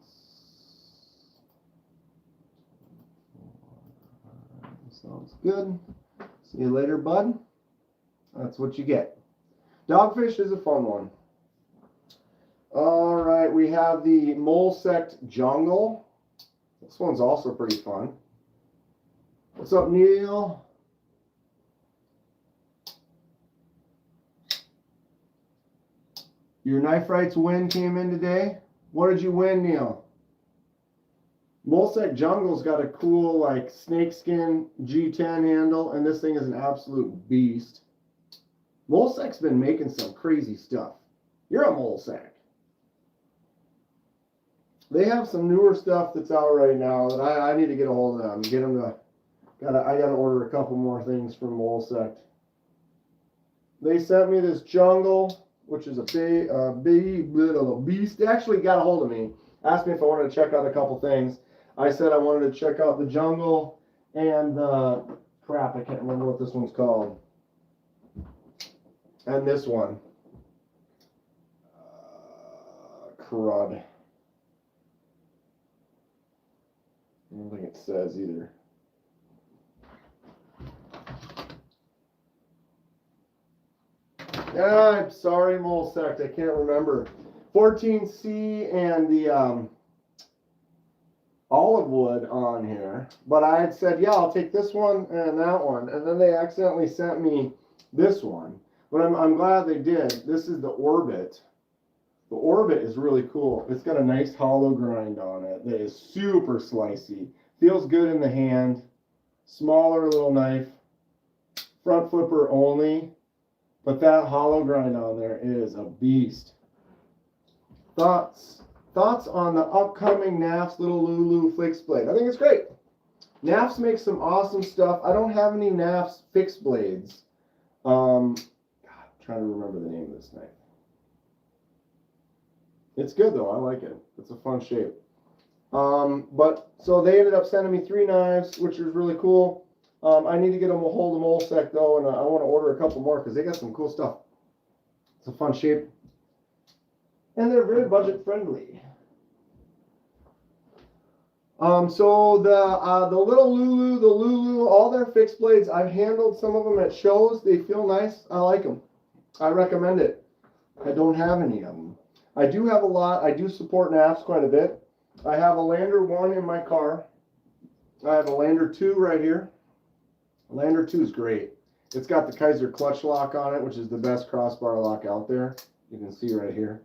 Sounds good. See you later, bud. That's what you get. Dogfish is a fun one. All right, we have the Mole Sect Jungle. This one's also pretty fun. What's up, Neil? Your Knife Rights win came in today. What did you win, Neil? Mole Sect Jungle's got a cool, like, snakeskin G10 handle, and this thing is an absolute beast. Mole Sect's been making some crazy stuff. You're a Mole Sect. They have some newer stuff that's out right now that I need to get a hold of them. Get them to, I gotta order a couple more things from Mole Sect. They sent me this jungle, which is a big little beast. They actually got a hold of me, asked me if I wanted to check out a couple things. I said I wanted to check out the jungle and the crap. I can't remember what this one's called. And this one. crud. I don't think it says either. I'm sorry, mole sect. I can't remember. 14C and the olive wood on here. But I had said, yeah, I'll take this one and that one. And then they accidentally sent me this one. But I'm glad they did. This is the Orbit. The Orbit is really cool. It's got a nice hollow grind on it that is super slicey. Feels good in the hand. Smaller little knife. Front flipper only. But that hollow grind on there is a beast. Thoughts on the upcoming NAF's Little Lulu fixed blade? I think it's great. NAF's makes some awesome stuff. I don't have any NAF's fixed blades. God, I'm trying to remember the name of this knife. It's good though. I like it. It's a fun shape. But so they ended up sending me 3 knives, which is really cool. I need to get them a hold of mole sec though, and I want to order a couple more because they got some cool stuff. It's a fun shape, and they're very budget friendly. So the little Lulu, all their fixed blades, I've handled some of them at shows. They feel nice. I like them. I recommend it. I don't have any of them. I do have a lot. I do support NAFs quite a bit. I have a Lander 1 in my car. I have a Lander 2 right here. Lander 2 is great. It's got the Kaiser clutch lock on it, which is the best crossbar lock out there. You can see right here.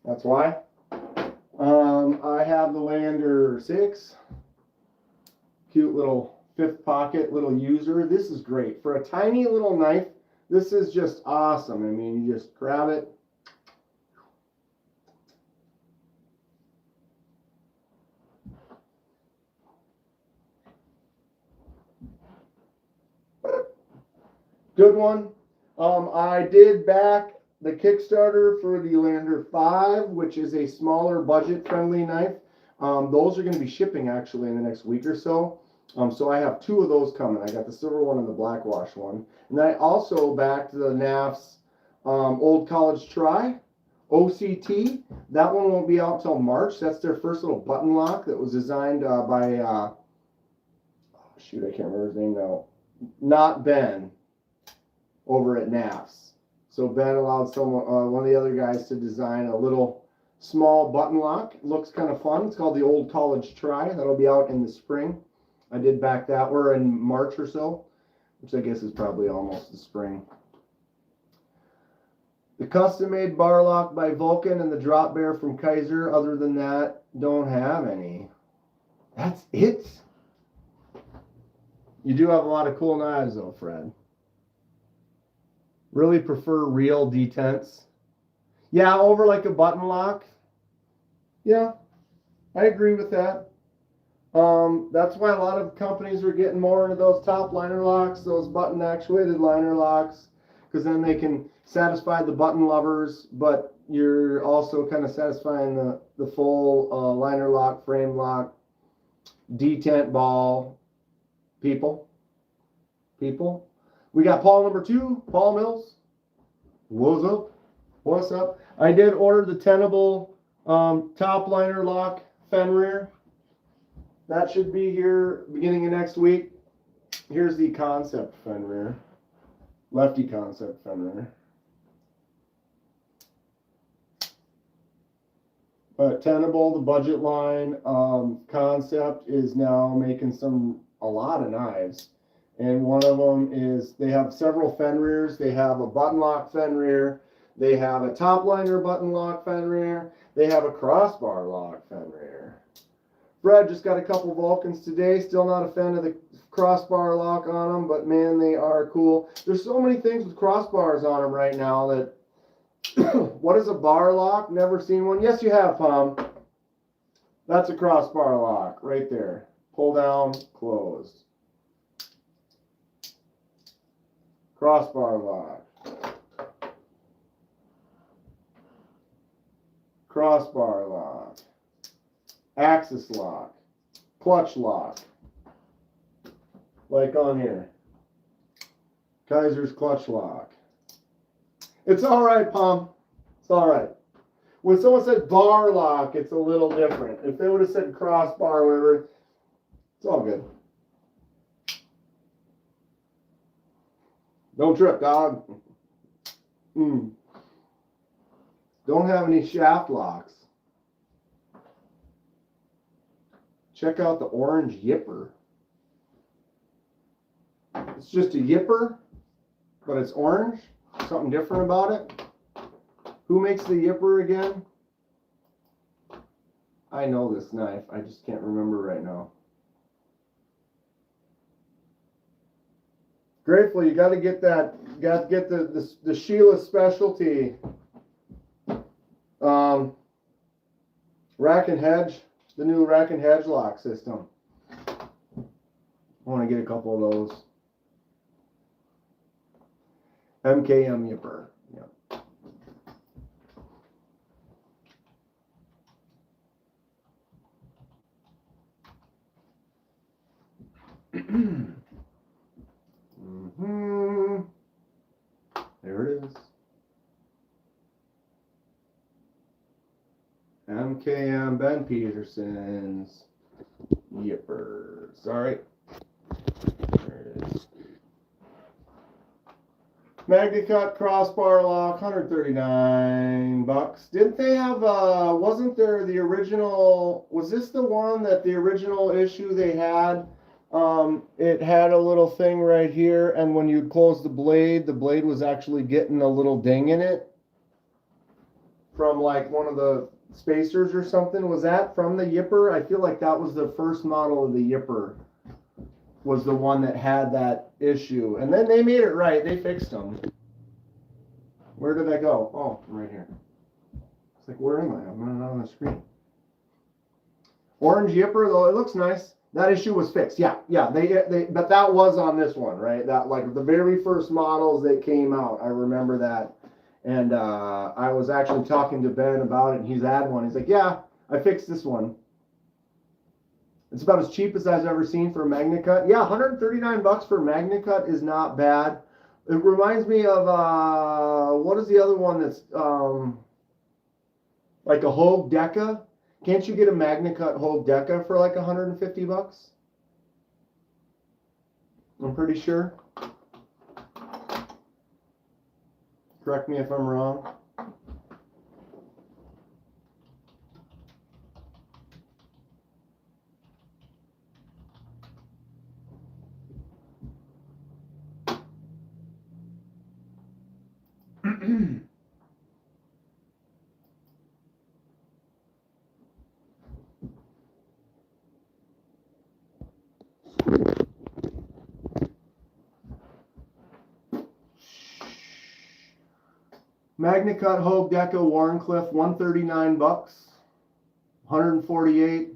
That's why. I have the Lander 6. Cute little 5th pocket little user. This is great. For a tiny little knife, this is just awesome. I mean, you just grab it. Good one. I did back the Kickstarter for the Lander 5, which is a smaller budget-friendly knife. Those are going to be shipping actually in the next week or so. So I have 2 of those coming. I got the silver one and the black wash one. And I also backed the NAF's Old College Try OCT. That one won't be out till March. That's their first little button lock that was designed by, shoot, I can't remember his name now. Not Ben. Over at NAF's. So Ben allowed someone, one of the other guys to design a little small button lock. It looks kind of fun. It's called the Old College Try. That'll be out in the spring. I did back that. We're in March or so, which I guess is probably almost the spring. The custom-made bar lock by Vulcan and the drop bear from Kaiser. Other than that, don't have any. That's it. You do have a lot of cool knives though, Fred. Really prefer real detents. Yeah, over like a button lock. Yeah, I agree with that. That's why a lot of companies are getting more into those top liner locks, those button actuated liner locks, because then they can satisfy the button lovers, but you're also kind of satisfying the full liner lock, frame lock, detent ball people. We got Paul number 2, Paul Mills. What's up? What's up? I did order the tenable top liner lock Fenrir. That should be here beginning of next week. Here's the concept Fenrir. Lefty concept Fenrir. But tenable, the budget line concept is now making a lot of knives. And one of them is, they have several Fenrirs. They have a button lock Fenrir. They have a top liner button lock Fenrir. They have a crossbar lock Fenrir. Fred just got a couple Vulcans today. Still not a fan of the crossbar lock on them, but man, they are cool. There's so many things with crossbars on them right now that, what is a bar lock? Never seen one. Yes, you have, Palm. That's a crossbar lock right there. Pull down, closed. Crossbar lock. Crossbar lock. Axis lock. Clutch lock. Like on here. Kaiser's clutch lock. It's all right, Palm. It's all right. When someone said bar lock, it's a little different. If they would have said crossbar or whatever, it's all good. Don't trip, dog. Don't have any shaft locks. Check out the orange Yipper. It's just a Yipper, but it's orange. Something different about it. Who makes the Yipper again? I know this knife. I just can't remember right now. Grateful, you got to get that. You got to get the Sheila Specialty rack and hedge, the new rack and hedge lock system. I want to get a couple of those. MKM Yipper. Yep. There it is. MKM Ben Peterson's Yippers. All right. There it is. MagnaCut crossbar lock, $139. Didn't they have, wasn't there the original, was this the one that the original issue they had? It had a little thing right here, and when you close the blade was actually getting a little ding in it from like one of the spacers or something. Was that from the Yipper? I feel like that was the first model of the Yipper, was the one that had that issue. And then they made it right. They fixed them. Where did I go? Oh, I'm right here. It's like, where am I? I'm not on the screen. Orange Yipper, though, it looks nice. That issue was fixed. Yeah. But that was on this one, right? That, like, the very first models that came out. I remember that. And I was actually talking to Ben about it, and he's had one. He's like, yeah, I fixed this one. It's about as cheap as I've ever seen for a MagnaCut. Yeah, $139 for MagnaCut is not bad. It reminds me of, what is the other one that's like a Hogue Deca? Can't you get a MagnaCut Hogue Deca for like $150? I'm pretty sure. Correct me if I'm wrong. MagnaCut Hogue Deca Warncliffe, $139, 148,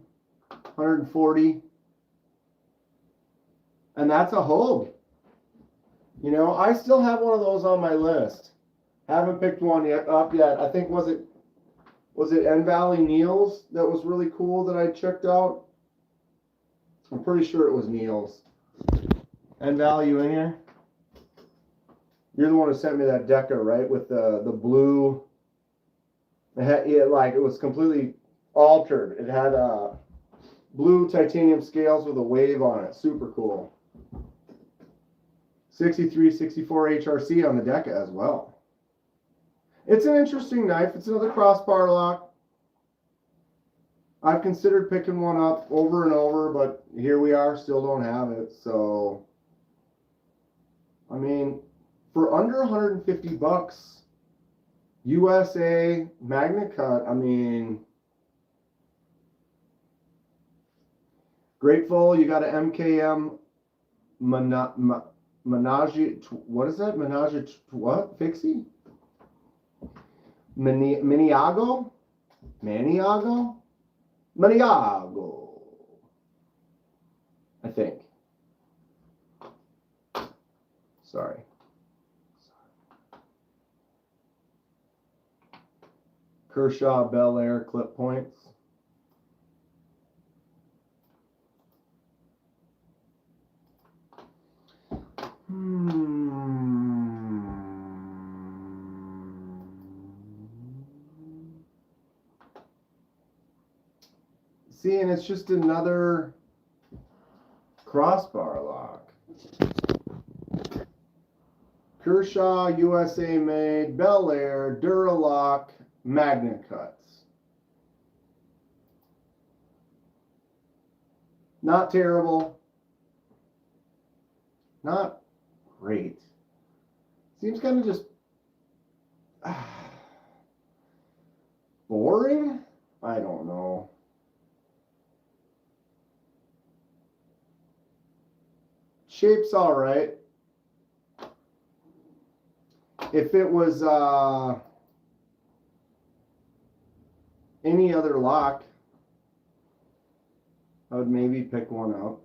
140, and that's a Hogue. You know, I still have one of those on my list. Haven't picked one up yet. I think was it N Valley Neil's that was really cool that I checked out? I'm pretty sure it was Neil's. N Valley, you in here? You're the one who sent me that Deca, right? With the blue. It was completely altered. It had blue titanium scales with a wave on it. Super cool. 63, 64 HRC on the Deca as well. It's an interesting knife. It's another crossbar lock. I've considered picking one up over and over, but here we are, still don't have it. So, I mean, for under $150, USA MagnaCut, I mean, grateful you got an MKM Menage, what is that? Menage, what? Fixie? Maniago? Maniago? Maniago. I think. Sorry. Kershaw Bel Air clip points. See, and it's just another crossbar lock. Kershaw, USA made, Bel Air, Duralock, Magnet Cuts. Not terrible. Not great. Seems kind of just boring? I don't know. Shape's all right. If it was any other lock, I would maybe pick one out.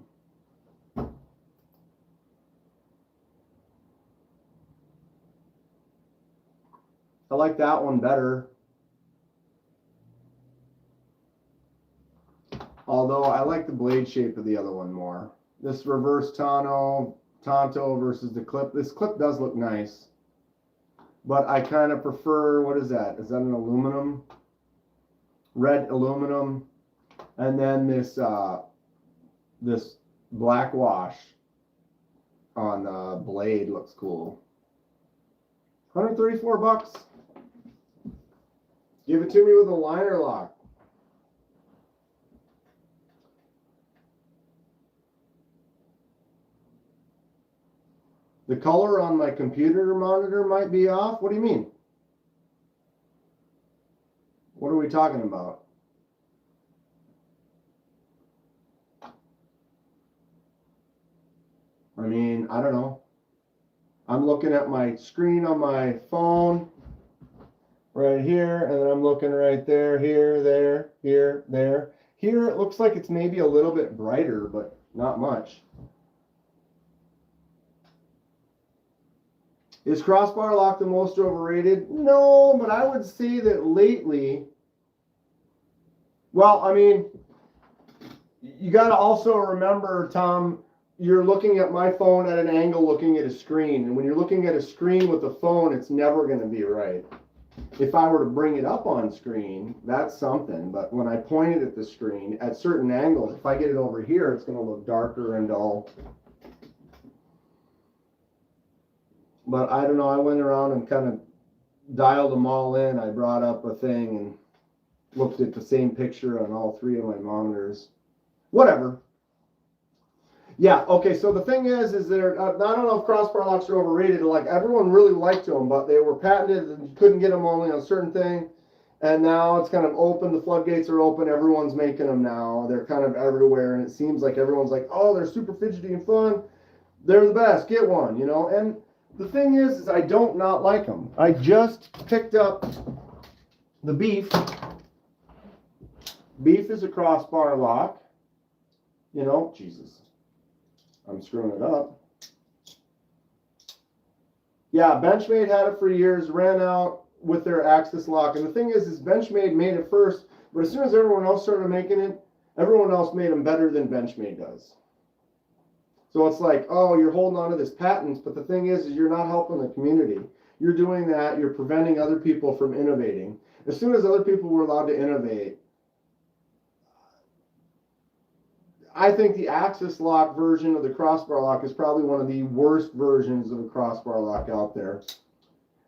I like that one better. Although I like the blade shape of the other one more. This reverse Tonto versus the clip. This clip does look nice. But I kind of prefer, what is that? Is that an aluminum? Red aluminum. And then this this black wash on the blade looks cool. 134 bucks. Give it to me with a liner lock. The color on my computer monitor might be off. What do you mean? What are we talking about? I mean, I don't know. I'm looking at my screen on my phone right here, and then I'm looking right there, here, there, here, there. Here it looks like it's maybe a little bit brighter, but not much. Is crossbar lock the most overrated? No, but I would say that lately, well, I mean, you got to also remember, Tom, you're looking at my phone at an angle looking at a screen. And when you're looking at a screen with a phone, it's never going to be right. If I were to bring it up on screen, that's something. But when I point it at the screen at certain angles, if I get it over here, it's going to look darker and dull. But I don't know. I went around and kind of dialed them all in. I brought up a thing and looked at the same picture on all three of my monitors. Whatever. Yeah, okay, so the thing is they're, I don't know if crossbar locks are overrated. Like, everyone really liked them, but they were patented and you couldn't get them only on a certain thing. And now it's kind of open. The floodgates are open. Everyone's making them now. They're kind of everywhere, and it seems like everyone's like, oh, they're super fidgety and fun. They're the best. Get one, you know? And the thing is I don't not like them. I just picked up the Beef. Beef is a crossbar lock. You know, Jesus. I'm screwing it up. Yeah, Benchmade had it for years, ran out with their Axis lock. And the thing is Benchmade made it first, but as soon as everyone else started making it, everyone else made them better than Benchmade does. So it's like, oh, you're holding on to this patent, but the thing is you're not helping the community. You're doing that, you're preventing other people from innovating. As soon as other people were allowed to innovate, I think the Axis lock version of the crossbar lock is probably one of the worst versions of a crossbar lock out there.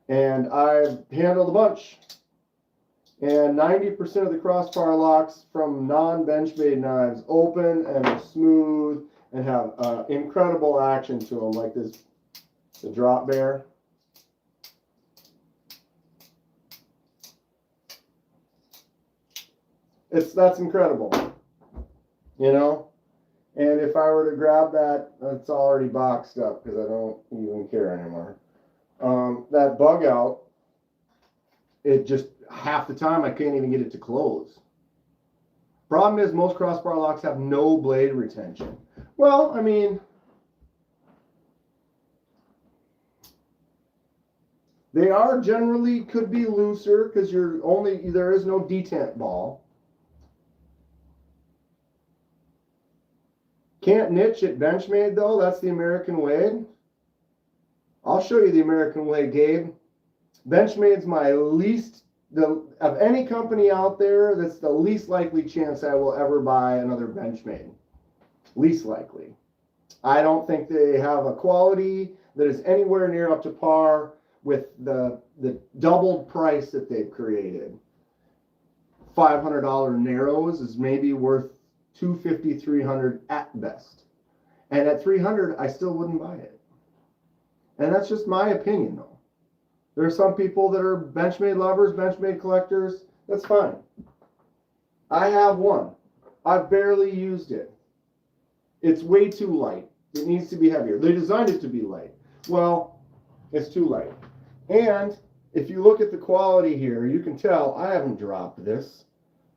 And I've handled a bunch. And 90% of the crossbar locks from non-Benchmade knives open and are smooth and have incredible action to them, like this, the Drop Bear. That's incredible, you know? And if I were to grab that, it's already boxed up because I don't even care anymore. That bug out, it just, half the time I can't even get it to close. Problem is most crossbar locks have no blade retention. Well, I mean, they are generally, could be looser because there is no detent ball. Can't niche at Benchmade though, that's the American way. I'll show you the American way, Gabe. Benchmade's my least, of any company out there, that's the least likely chance I will ever buy another Benchmade. Least likely. I don't think they have a quality that is anywhere near up to par with the doubled price that they've created. $500 Narrows is maybe worth $250, $300 at best. And at $300, I still wouldn't buy it. And that's just my opinion, though. There are some people that are Benchmade lovers, Benchmade collectors. That's fine. I have one. I've barely used it. It's way too light. It needs to be heavier. They designed it to be light. Well, it's too light. And if you look at the quality here, you can tell I haven't dropped this.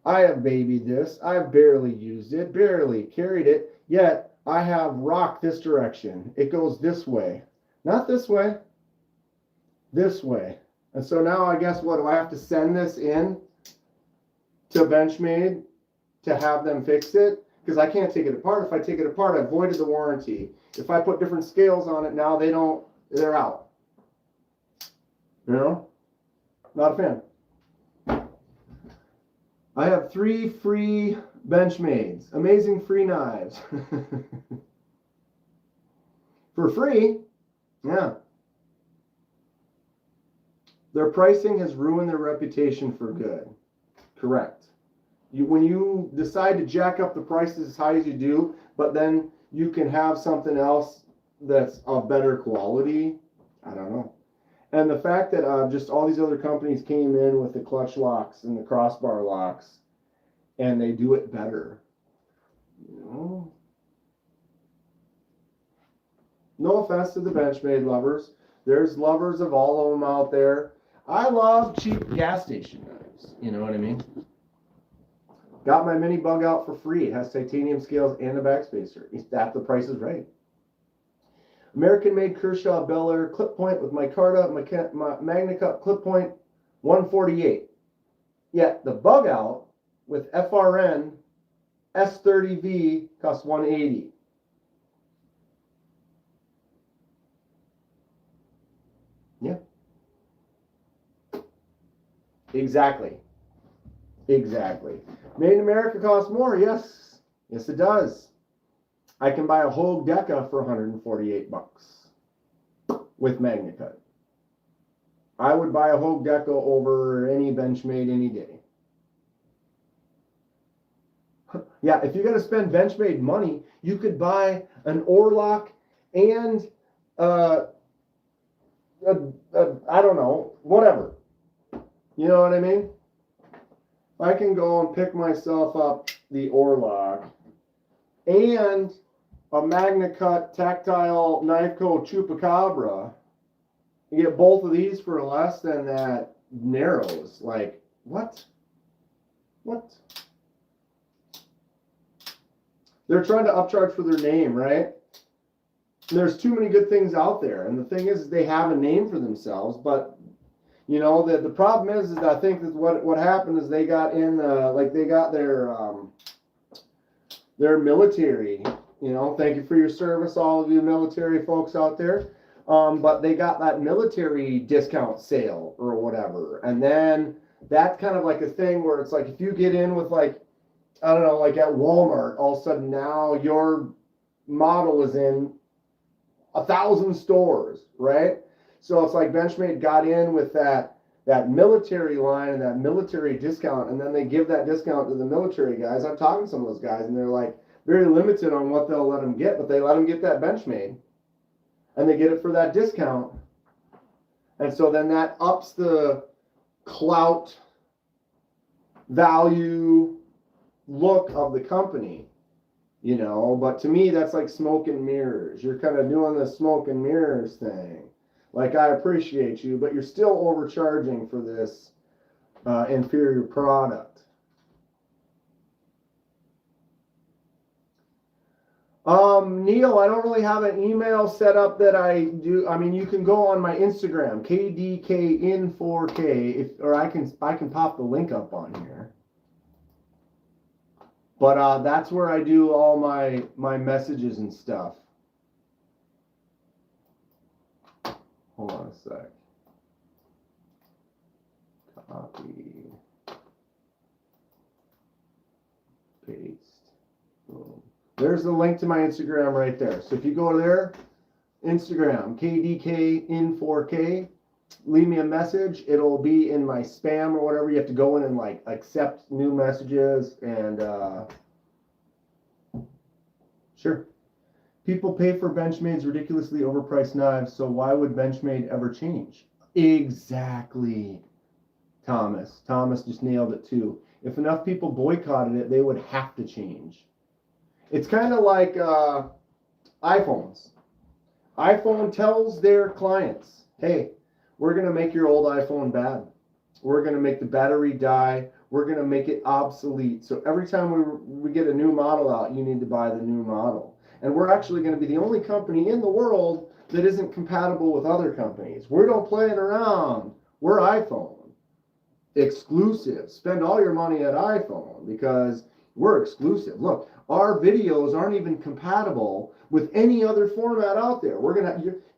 I have babied this. I've barely used it, barely carried it, yet I have rocked this direction. It goes this way. Not this way. This way. And so now I guess what, do I have to send this in to Benchmade to have them fix it? Because I can't take it apart. If I take it apart, I voided the warranty. If I put different scales on it now, they're out. You know? Not a fan. I have 3 free Benchmades. Amazing free knives. For free? Yeah. Their pricing has ruined their reputation for good. Correct. When you decide to jack up the prices as high as you do, but then you can have something else that's of better quality, I don't know. And the fact that just all these other companies came in with the clutch locks and the crossbar locks, and they do it better. You know? No offense to the Benchmade lovers. There's lovers of all of them out there. I love cheap gas station knives. You know what I mean? Got my mini bug out for free. It has titanium scales and a backspacer. If the price is right. American-made Kershaw Bel Air clip point with micarta, my Magna Cup clip point, $148. Yet the bug out with FRN S30V costs $180. Yeah. Exactly. Exactly. Made in America costs more. Yes. Yes, it does. I can buy a Hogue Deca for $148 with Magna Cut. I would buy a Hogue Deca over any Benchmade any day. Yeah, if you got to spend Benchmade money, you could buy an Orlock and I don't know, whatever. You know what I mean? I can go and pick myself up the Orlock and a Magna Cut tactile Knifeco Chupacabra. You get both of these for less than that Narrows. Like, what? What? They're trying to upcharge for their name, right? There's too many good things out there. And the thing is, they have a name for themselves, but you know, the problem is I think that what happened is they got in, they got their military, you know, thank you for your service, all of you military folks out there. But they got that military discount sale or whatever. And then that's kind of like a thing where it's like, if you get in with like, I don't know, like at Walmart, all of a sudden now your model is in 1,000 stores, right? So it's like Benchmade got in with that military line and that military discount, and then they give that discount to the military guys. I'm talking to some of those guys, and they're like very limited on what they'll let them get, but they let them get that Benchmade, and they get it for that discount. And so then that ups the clout, value, look of the company, you know. But to me, that's like smoke and mirrors. You're kind of doing the smoke and mirrors thing. Like, I appreciate you, but you're still overcharging for this inferior product. Neil, I don't really have an email set up that I do. I mean, you can go on my Instagram, KDKin4K, or I can pop the link up on here. But that's where I do all my messages and stuff. Hold on a sec. Copy. paste. Boom. There's the link to my Instagram right there. So if you go there, Instagram, KDK in 4K, leave me a message. It'll be in my spam or whatever. You have to go in and like accept new messages and sure. People pay for Benchmade's ridiculously overpriced knives, so why would Benchmade ever change? Exactly, Thomas. Thomas just nailed it too. If enough people boycotted it, they would have to change. It's kind of like iPhones. iPhone tells their clients, hey, we're going to make your old iPhone bad. We're going to make the battery die. We're going to make it obsolete. So every time we get a new model out, you need to buy the new model. And we're actually going to be the only company in the world that isn't compatible with other companies. We don't play it around. We're iPhone. Exclusive. Spend all your money at iPhone because we're exclusive. Look, our videos aren't even compatible with any other format out there.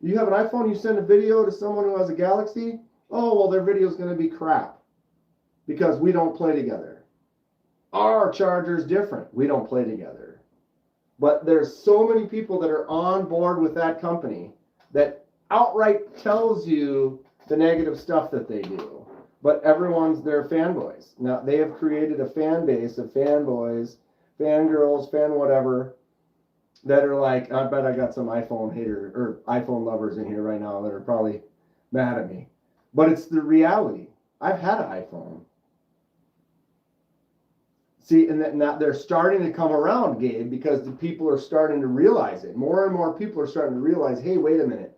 You have an iPhone, you send a video to someone who has a Galaxy, oh, well, their video is going to be crap because we don't play together. Our charger is different. We don't play together. But there's so many people that are on board with that company that outright tells you the negative stuff that they do. But everyone's their fanboys. Now, they have created a fan base of fanboys, fangirls, fan whatever, that are like, I bet I got some iPhone hater or iPhone lovers in here right now that are probably mad at me. But it's the reality. I've had an iPhone. See, and now they're starting to come around, Gabe, because the people are starting to realize it. More and more people are starting to realize, hey, wait a minute.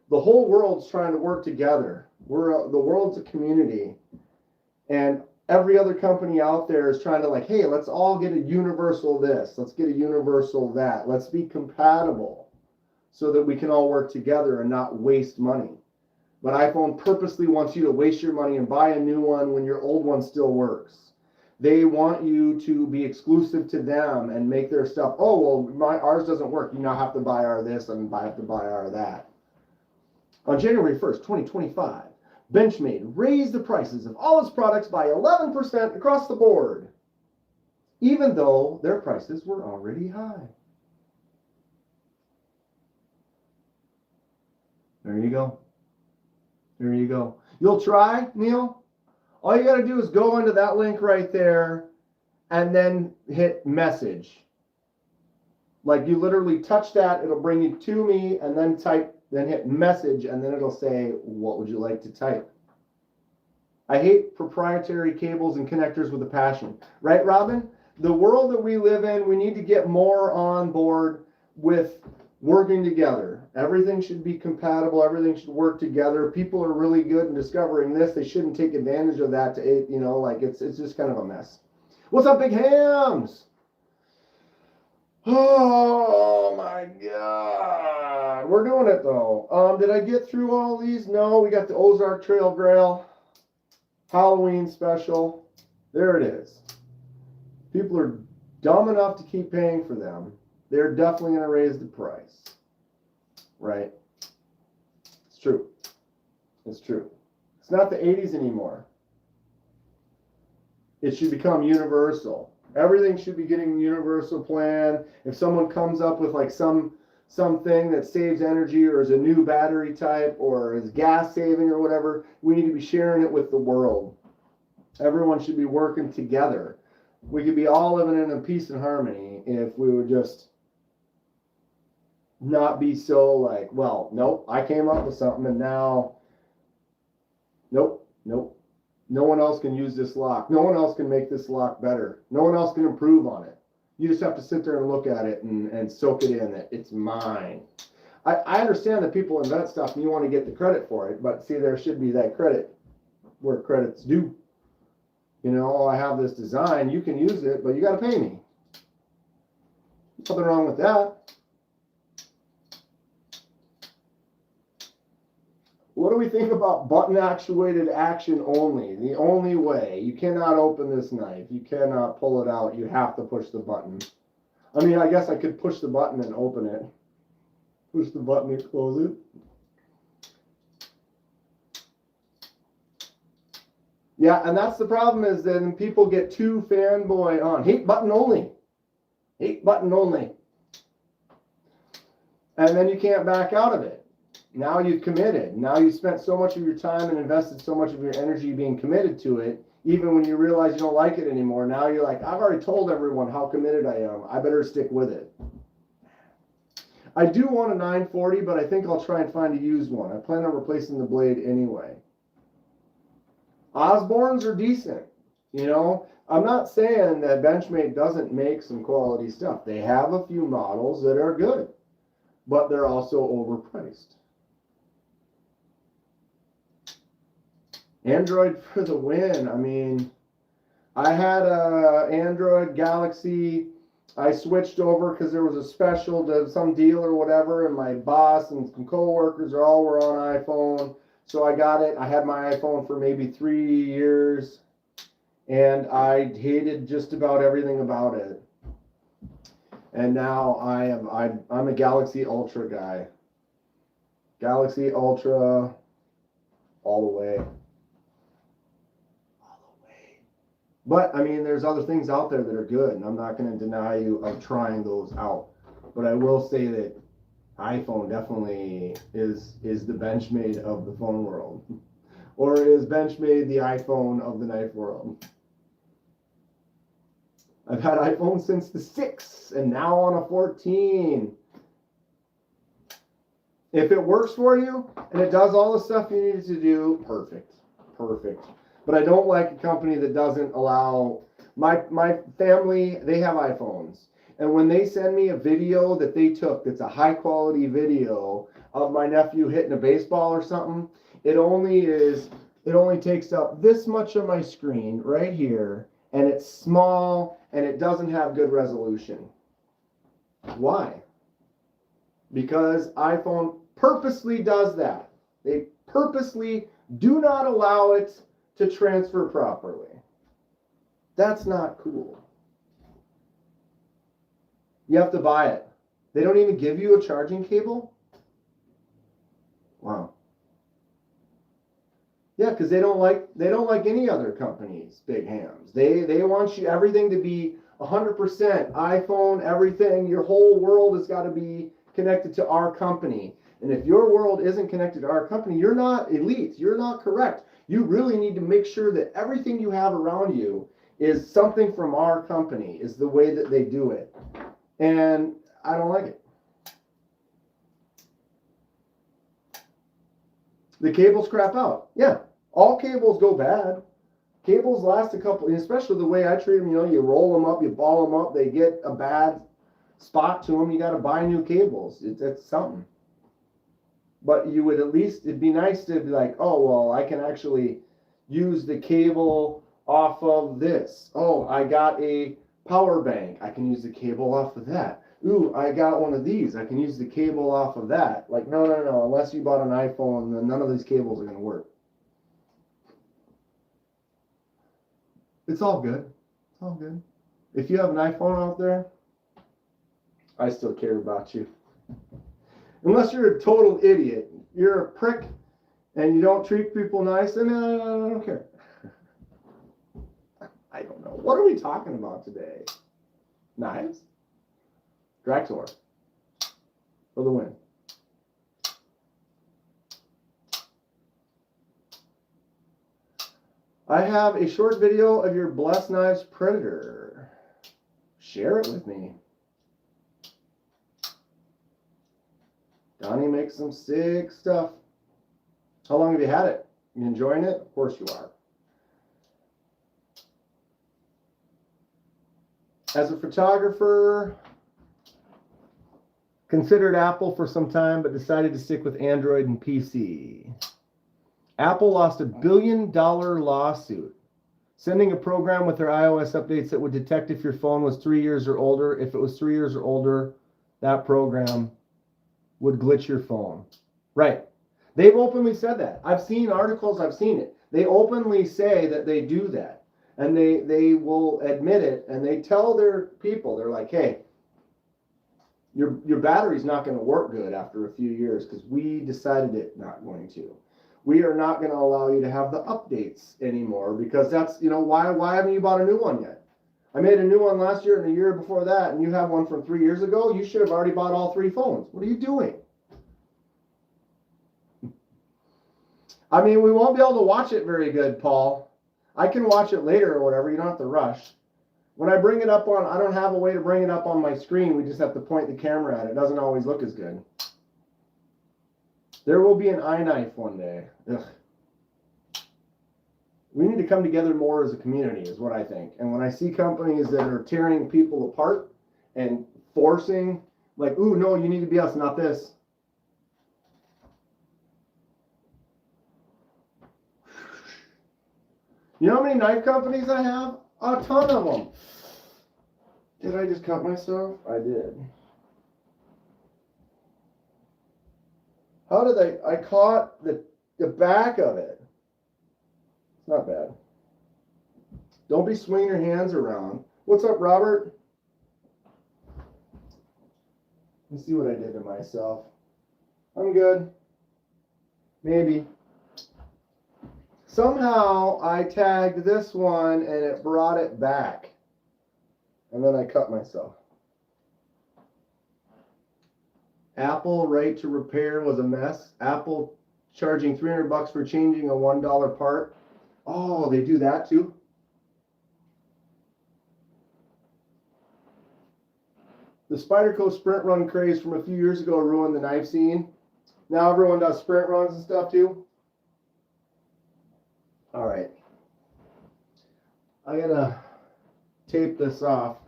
The whole world's trying to work together. The world's a community. And every other company out there is trying to like, hey, let's all get a universal this. Let's get a universal that. Let's be compatible so that we can all work together and not waste money. But iPhone purposely wants you to waste your money and buy a new one when your old one still works. They want you to be exclusive to them and make their stuff, oh, well, ours doesn't work. You now have to buy our this and have to buy our that. On January 1st, 2025, Benchmade raised the prices of all its products by 11% across the board, even though their prices were already high. There you go. There you go. You'll try, Neil? All you got to do is go into that link right there and then hit message. Like you literally touch that, it'll bring you to me, and then hit message, and then it'll say, what would you like to type? I hate proprietary cables and connectors with a passion. Right, Robin? The world that we live in, we need to get more on board with working together. Everything should be compatible. Everything should work together. People are really good in discovering this. They shouldn't take advantage of that to, like it's just kind of a mess. What's up, Big Hams? Oh my God. We're doing it though. Did I get through all these? No, we got the Ozark Trail Grail Halloween special. There it is. People are dumb enough to keep paying for them. They're definitely going to raise the price. Right? It's true. It's true. It's not the 80s anymore. It should become universal. Everything should be getting a universal plan. If someone comes up with like something that saves energy or is a new battery type or is gas saving or whatever, we need to be sharing it with the world. Everyone should be working together. We could be all living in peace and harmony if we would just not be so like, well, nope, I came up with something and now, nope. No one else can use this lock. No one else can make this lock better. No one else can improve on it. You just have to sit there and look at it and soak it in that it's mine. I understand that people invent stuff and you want to get the credit for it, but see, there should be that credit where credit's due. I have this design, you can use it, but you got to pay me. Nothing wrong with that. What do we think about button actuated action only? The only way. You cannot open this knife. You cannot pull it out. You have to push the button. I mean, I guess I could push the button and open it. Push the button and close it. Yeah, and that's the problem is then people get too fanboy on. Hate button only. Hate button only. And then you can't back out of it. Now you've committed. Now you spent so much of your time and invested so much of your energy being committed to it, even when you realize you don't like it anymore. Now you're like, I've already told everyone how committed I am. I better stick with it. I do want a 940, but I think I'll try and find a used one. I plan on replacing the blade anyway. Osborne's are decent. You know, I'm not saying that Benchmade doesn't make some quality stuff. They have a few models that are good, but they're also overpriced. Android for the win. I mean, I had a Android Galaxy. I switched over because there was a special to some deal or whatever, and my boss and some coworkers all were on iPhone. So I got it. I had my iPhone for maybe 3 years, and I hated just about everything about it. And now I'm a Galaxy Ultra guy. Galaxy Ultra all the way. But, I mean, there's other things out there that are good, and I'm not going to deny you of trying those out. But I will say that iPhone definitely is the Benchmade of the phone world. Or is Benchmade the iPhone of the knife world? I've had iPhone since the 6, and now on a 14. If it works for you, and it does all the stuff you need it to do, perfect. Perfect. But I don't like a company that doesn't allow, my family, they have iPhones. And when they send me a video that they took that's a high quality video of my nephew hitting a baseball or something, it only takes up this much of my screen right here, and it's small and it doesn't have good resolution. Why? Because iPhone purposely does that. They purposely do not allow it to transfer properly. That's not cool. You have to buy it. They don't even give you a charging cable? Wow. Yeah, because they don't like any other companies, big hams. They want you everything to be 100% iPhone, everything. Your whole world has got to be connected to our company. And if your world isn't connected to our company, you're not elite. You're not correct. You really need to make sure that everything you have around you is something from our company, is the way that they do it. And I don't like it. The cables crap out. Yeah, all cables go bad. Cables last a couple, especially the way I treat them, you know, you roll them up, you ball them up, they get a bad spot to them, you got to buy new cables. It's something. But you would at least, it'd be nice to be like, oh, well, I can actually use the cable off of this. Oh, I got a power bank. I can use the cable off of that. Ooh, I got one of these. I can use the cable off of that. Like, no. Unless you bought an iPhone, then none of these cables are going to work. It's all good. It's all good. If you have an iPhone out there, I still care about you. Unless you're a total idiot, you're a prick, and you don't treat people nice, then I don't care. I don't know. What are we talking about today? Knives? Dractor. For the win. I have a short video of your Blessed Knives Predator. Share it with me. Donnie makes some sick stuff. How long have you had it? You enjoying it? Of course you are. As a photographer, considered Apple for some time, but decided to stick with Android and PC. Apple lost $1 billion lawsuit, sending a program with their iOS updates that would detect if your phone was 3 years or older. If it was 3 years or older, that program would glitch your phone. Right. They've openly said that. I've seen articles, I've seen it. They openly say that they do that. And they will admit it, and they tell their people, they're like, hey, your battery's not going to work good after a few years because we decided it's not going to. we are not going to allow you to have the updates anymore because that's, why haven't you bought a new one yet? I made a new one last year and a year before that, and you have one from 3 years ago. You should have already bought all 3 phones. What are you doing? I mean, we won't be able to watch it very good, Paul. I can watch it later or whatever. You don't have to rush. When I bring it up I don't have a way to bring it up on my screen. We just have to point the camera at it. It doesn't always look as good. There will be an iKnife one day. Ugh. We need to come together more as a community is what I think. And when I see companies that are tearing people apart and forcing, like, ooh, no, you need to be us, not this. You know how many knife companies I have? A ton of them. Did I just cut myself? I did. How did I caught the back of it. It's not bad. Don't be swinging your hands around. What's up, Robert? Let's see what I did to myself. I'm good. Maybe. Somehow I tagged this one and it brought it back. And then I cut myself. Apple right to repair was a mess. Apple charging $300 for changing a $1 part. Oh, they do that too? The Spyderco sprint run craze from a few years ago ruined the knife scene. Now everyone does sprint runs and stuff too. All right. I gotta tape this off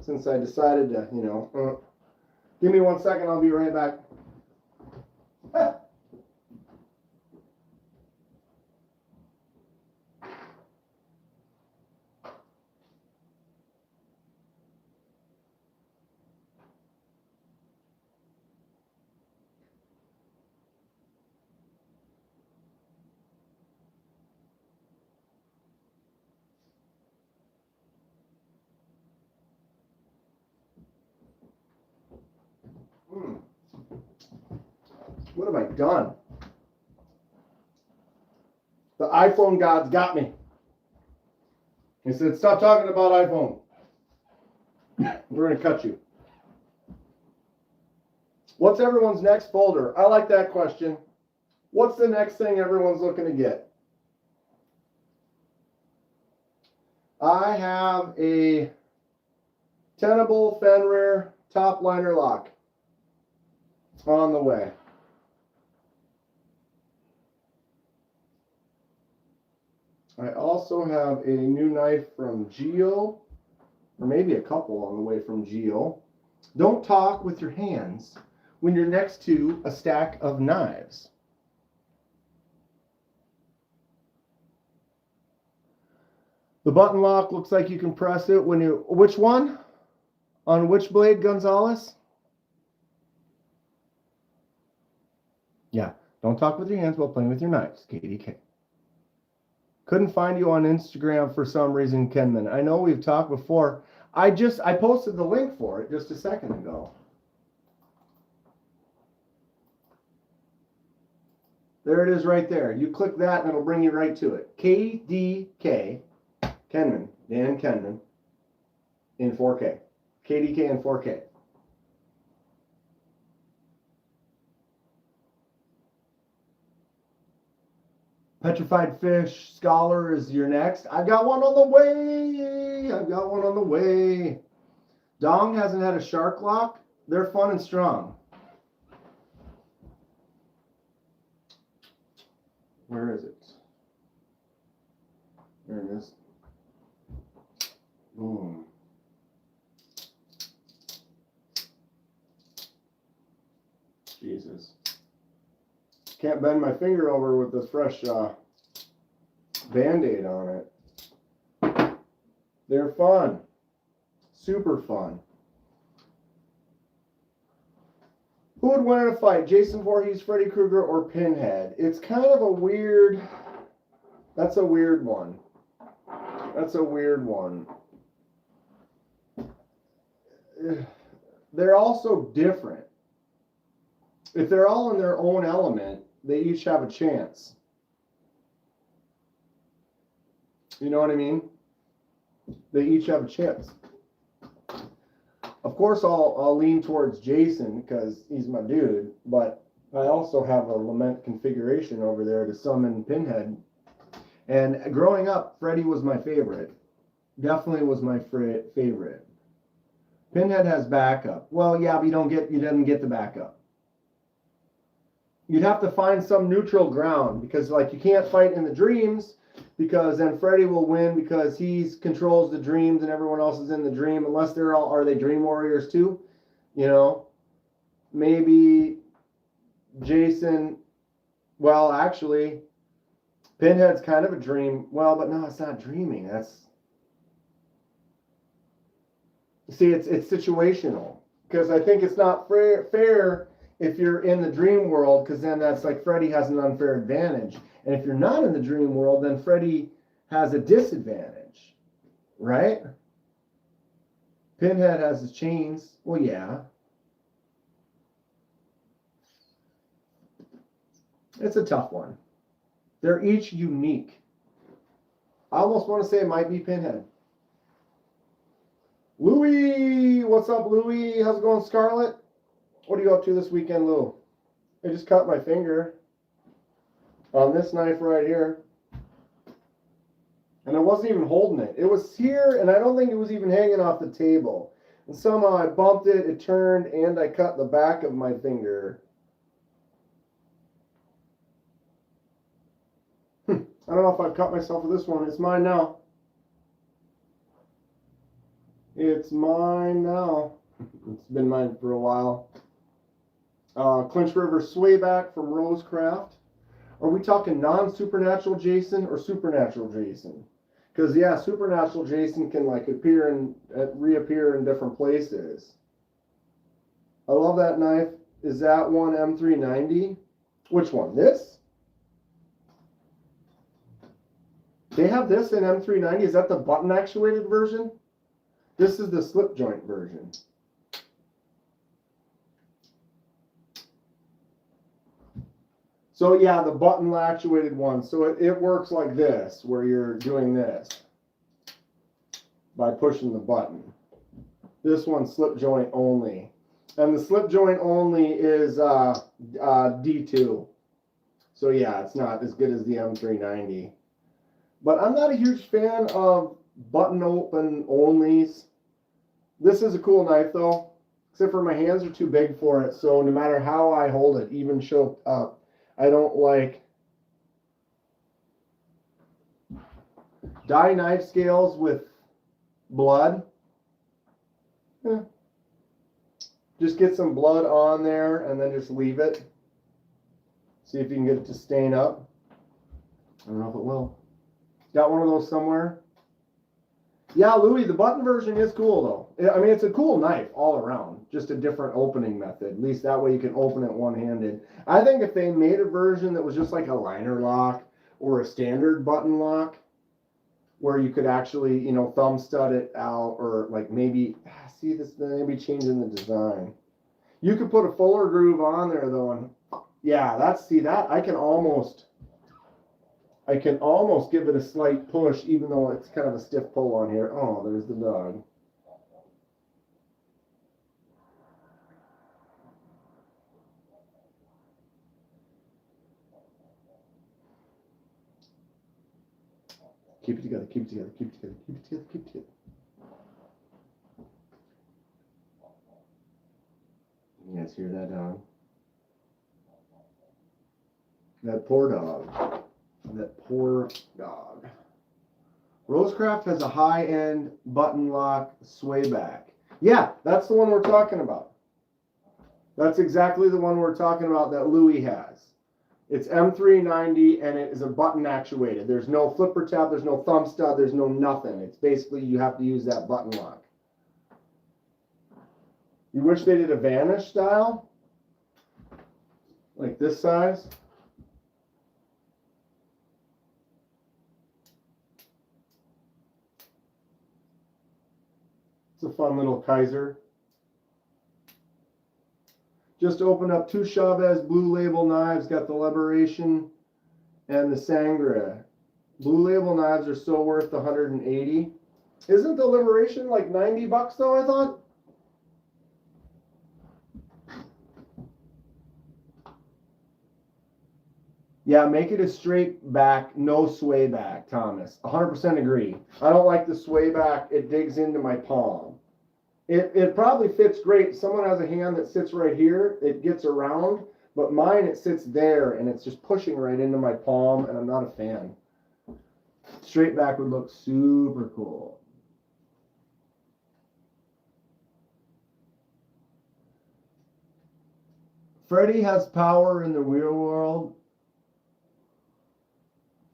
since I decided to, give me 1 second, I'll be right back. What have I done? The iPhone gods got me. He said, stop talking about iPhone. We're going to cut you. What's everyone's next folder? I like that question. What's the next thing everyone's looking to get? I have a tenable Fenrir top liner lock on the way. I also have a new knife from Geo, or maybe a couple on the way from Geo. Don't talk with your hands when you're next to a stack of knives. The button lock looks like you can press it when you, which one? On which blade, Gonzalez? Yeah, don't talk with your hands while playing with your knives, KDK. Couldn't find you on Instagram for some reason, Kenman. I know we've talked before. I posted the link for it just a second ago. There it is right there. You click that and it'll bring you right to it. KDK, Kenman, Dan Kenman, in 4K. KDK in 4K. Petrified Fish Scholar is your next. I've got one on the way. I've got one on the way. Dong hasn't had a shark lock. They're fun and strong. Where is it? There it is. Boom. Jesus. Can't bend my finger over with this fresh Band-Aid on it. They're fun. Super fun. Who would win in a fight? Jason Voorhees, Freddy Krueger, or Pinhead? It's kind of a weird... That's a weird one. That's a weird one. They're also different. If they're all in their own element, they each have a chance. You know what I mean? They each have a chance. Of course, I'll lean towards Jason because he's my dude, but I also have a lament configuration over there to summon Pinhead. And growing up, Freddy was my favorite. Definitely was my favorite. Pinhead has backup. Well, yeah, but you didn't get the backup. You'd have to find some neutral ground because, like, you can't fight in the dreams because then Freddy will win because he controls the dreams and everyone else is in the dream. Unless are they dream warriors too? You know, maybe Jason. Well, actually, Pinhead's kind of a dream. Well, but no, it's not dreaming. It's situational because I think it's not fair if you're in the dream world, because then that's like Freddy has an unfair advantage. And if you're not in the dream world, then Freddy has a disadvantage, right? Pinhead has his chains. Well, yeah. It's a tough one. They're each unique. I almost want to say it might be Pinhead. Louie! What's up, Louie? How's it going, Scarlet? What are you up to this weekend, Lou? I just cut my finger on this knife right here. And I wasn't even holding it. It was here, and I don't think it was even hanging off the table. And somehow I bumped it, it turned, and I cut the back of my finger. I don't know if I've cut myself with this one. It's mine now. It's mine now. It's been mine for a while. Clinch River Swayback from Rosecraft. Are we talking non-supernatural Jason or supernatural Jason? Because, yeah, supernatural Jason can, like, appear and reappear in different places. I love that knife. Is that one M390? Which one? This? They have this in M390. Is that the button-actuated version? This is the slip joint version. So yeah, the button actuated one. So it works like this, where you're doing this by pushing the button. This one's slip joint only. And the slip joint only is D2. So yeah, it's not as good as the M390. But I'm not a huge fan of button open onlys. This is a cool knife though, except for my hands are too big for it. So no matter how I hold it, even choked up, I don't like die knife scales with blood. Yeah. Just get some blood on there and then just leave it. See if you can get it to stain up. I don't know if it will. Got one of those somewhere? Yeah, Louis, the button version is cool though. I mean, it's a cool knife all around. Just a different opening method. At least that way you can open it one-handed. I think if they made a version that was just like a liner lock or a standard button lock, where you could actually, you know, thumb stud it out, or like maybe, see this, maybe changing the design. You could put a fuller groove on there though, and yeah, I can almost give it a slight push, even though it's kind of a stiff pull on here. Oh, there's the dog. Keep it together, keep it together, keep it together, keep it together, keep it together. You guys hear that dog? That poor dog. That poor dog. Rosecraft has a high-end button lock swayback. Yeah, that's the one we're talking about. That's exactly the one we're talking about that Louis has. It's M390 and it is a button actuated. There's no flipper tab, there's no thumb stud, there's no nothing. It's basically you have to use that button lock. You wish they did a Vanish style? Like this size? It's a fun little Kaiser. Just opened up 2 Chavez Blue Label knives. Got the Liberation and the Sangria. Blue Label knives are still worth 180. Isn't the Liberation like $90 though, I thought? Yeah, make it a straight back, no sway back, Thomas. 100% agree. I don't like the sway back. It digs into my palm. It probably fits great. Someone has a hand that sits right here. It gets around, but mine, it sits there, and it's just pushing right into my palm, and I'm not a fan. Straight back would look super cool. Freddie has power in the real world.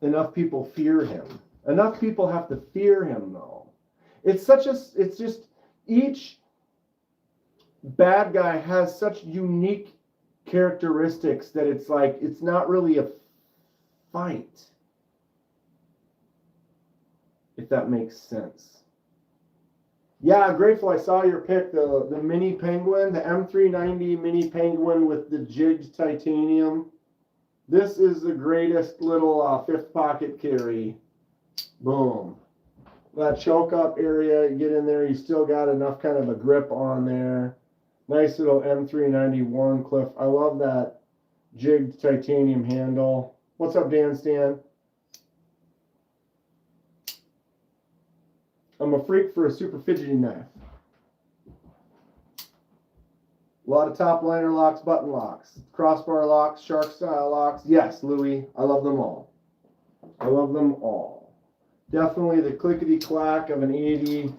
Enough people fear him. Enough people have to fear him, though. It's just each bad guy has such unique characteristics that it's like, it's not really a fight. If that makes sense. Yeah, grateful. I saw your pick, the mini penguin, the M390 mini penguin with the jigged titanium. This is the greatest little fifth pocket carry. Boom. That choke up area, you get in there, you still got enough kind of a grip on there. Nice little M391 Cliff. I love that jigged titanium handle. What's up, Dan Stan? I'm a freak for a super fidgety knife. A lot of top liner locks, button locks, crossbar locks, shark style locks. Yes, Louis, I love them all. I love them all. Definitely the clickety clack of an 80,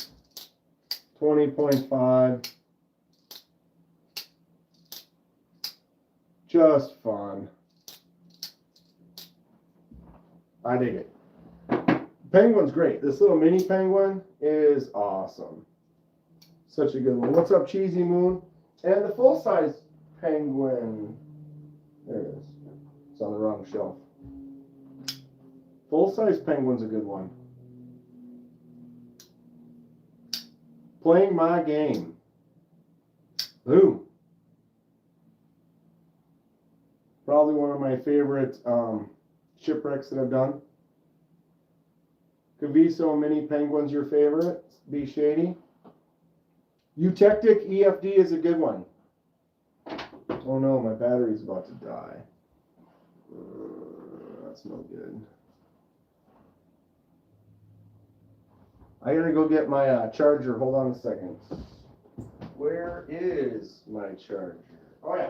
20.5. Just fun. I dig it. Penguin's great. This little mini penguin is awesome. Such a good one. What's up, Cheesy Moon? And the full-size penguin. There it is. It's on the wrong shelf. Full-size penguin's a good one. Playing my game. Boom. Probably one of my favorite shipwrecks that I've done. Caviso Mini Penguin's your favorite? Be Shady. Eutectic EFD is a good one. Oh no, my battery's about to die. That's no good. I gotta go get my charger. Hold on a second. Where is my charger? Oh yeah.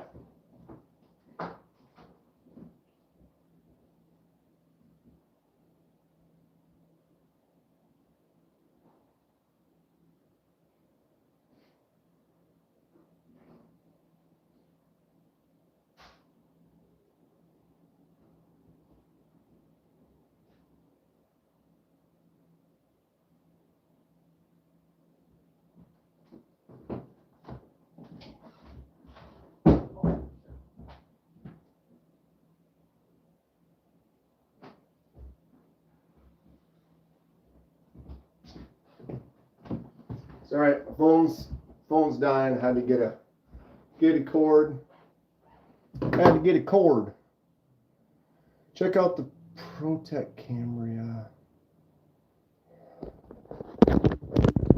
It's all right. Phone's dying. Had to get a cord. Had to get a cord. Check out the Protect Cambria.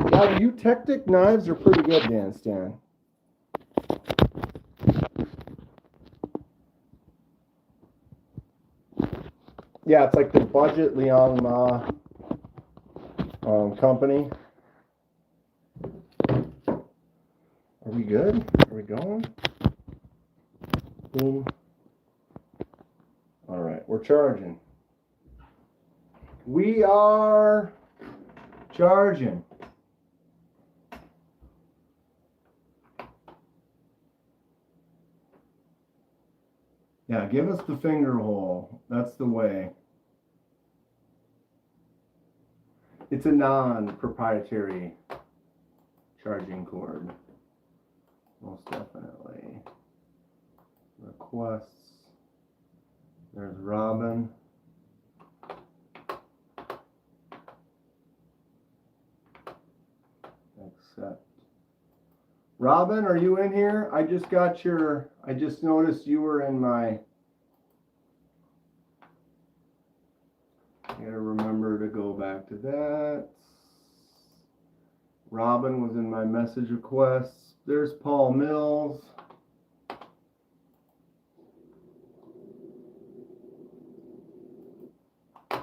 Now the Eutectic knives are pretty good, Dan Stan. Yeah, it's like the budget Liang Ma company. Are we good? Are we going? Boom. All right, we're charging. We are charging. Yeah, give us the finger hole. That's the way. It's a non-proprietary charging cord. Most definitely. Requests. There's Robin. Accept. Robin, are you in here? I just noticed you were in my, I gotta back to that. Robin was in my message requests. There's Paul Mills.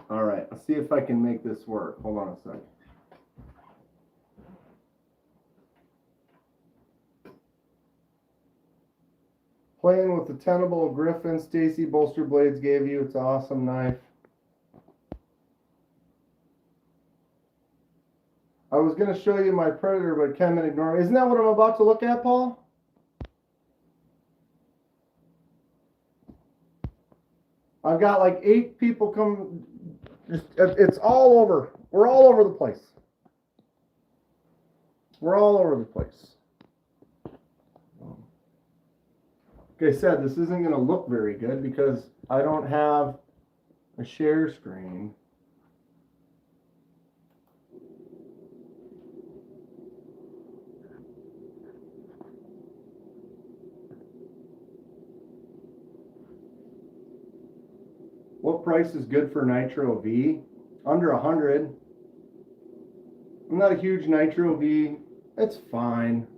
All right, let's see if I can make this work. Hold on a second. Playing with the Tenable Griffin Stacy Bolster Blades gave you. It's an awesome knife. I was going to show you my Predator, but Kenman ignored me. Isn't that what I'm about to look at, Paul? I've got like 8 people come. It's all over. We're all over the place. We're all over the place. Like I said, this isn't going to look very good because I don't have a share screen. What price is good for Nitro V? Under 100. I'm not a huge Nitro V. It's fine.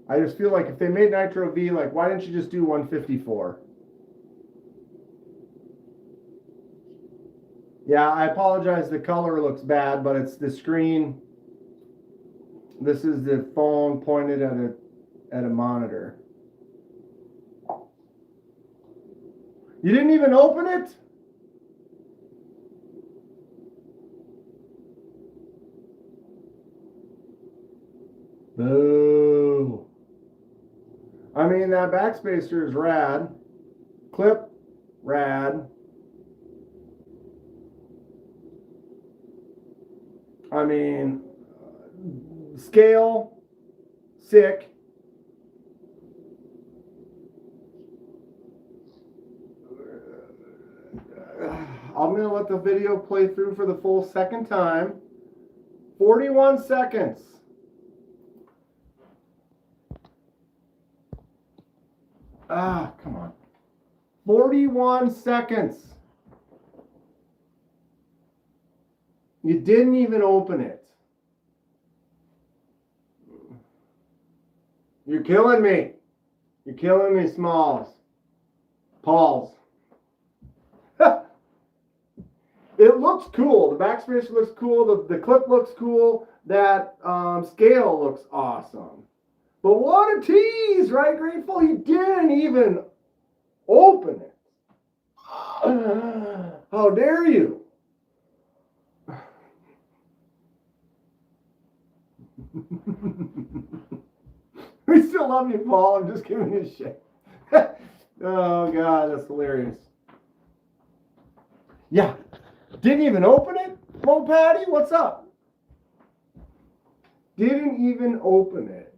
I just feel like if they made Nitro V, like, why didn't you just do 154? Yeah, I apologize. The color looks bad, but it's the screen. This is the phone pointed at a monitor. You didn't even open it? Boo. I mean, that backspacer is rad. Clip, rad. I mean, scale, sick. I'm going to let the video play through for the full second time. 41 seconds. Ah, come on. 41 seconds. You didn't even open it. You're killing me. You're killing me, Smalls. Pauls. It looks cool. The backspacer looks cool. The clip looks cool. That scale looks awesome. But what a tease, right, Grateful? You didn't even open it. How dare you? We still love you, Paul. I'm just giving you shit. Oh, God, that's hilarious. Yeah. Didn't even open it? Mo Patty, what's up? Didn't even open it.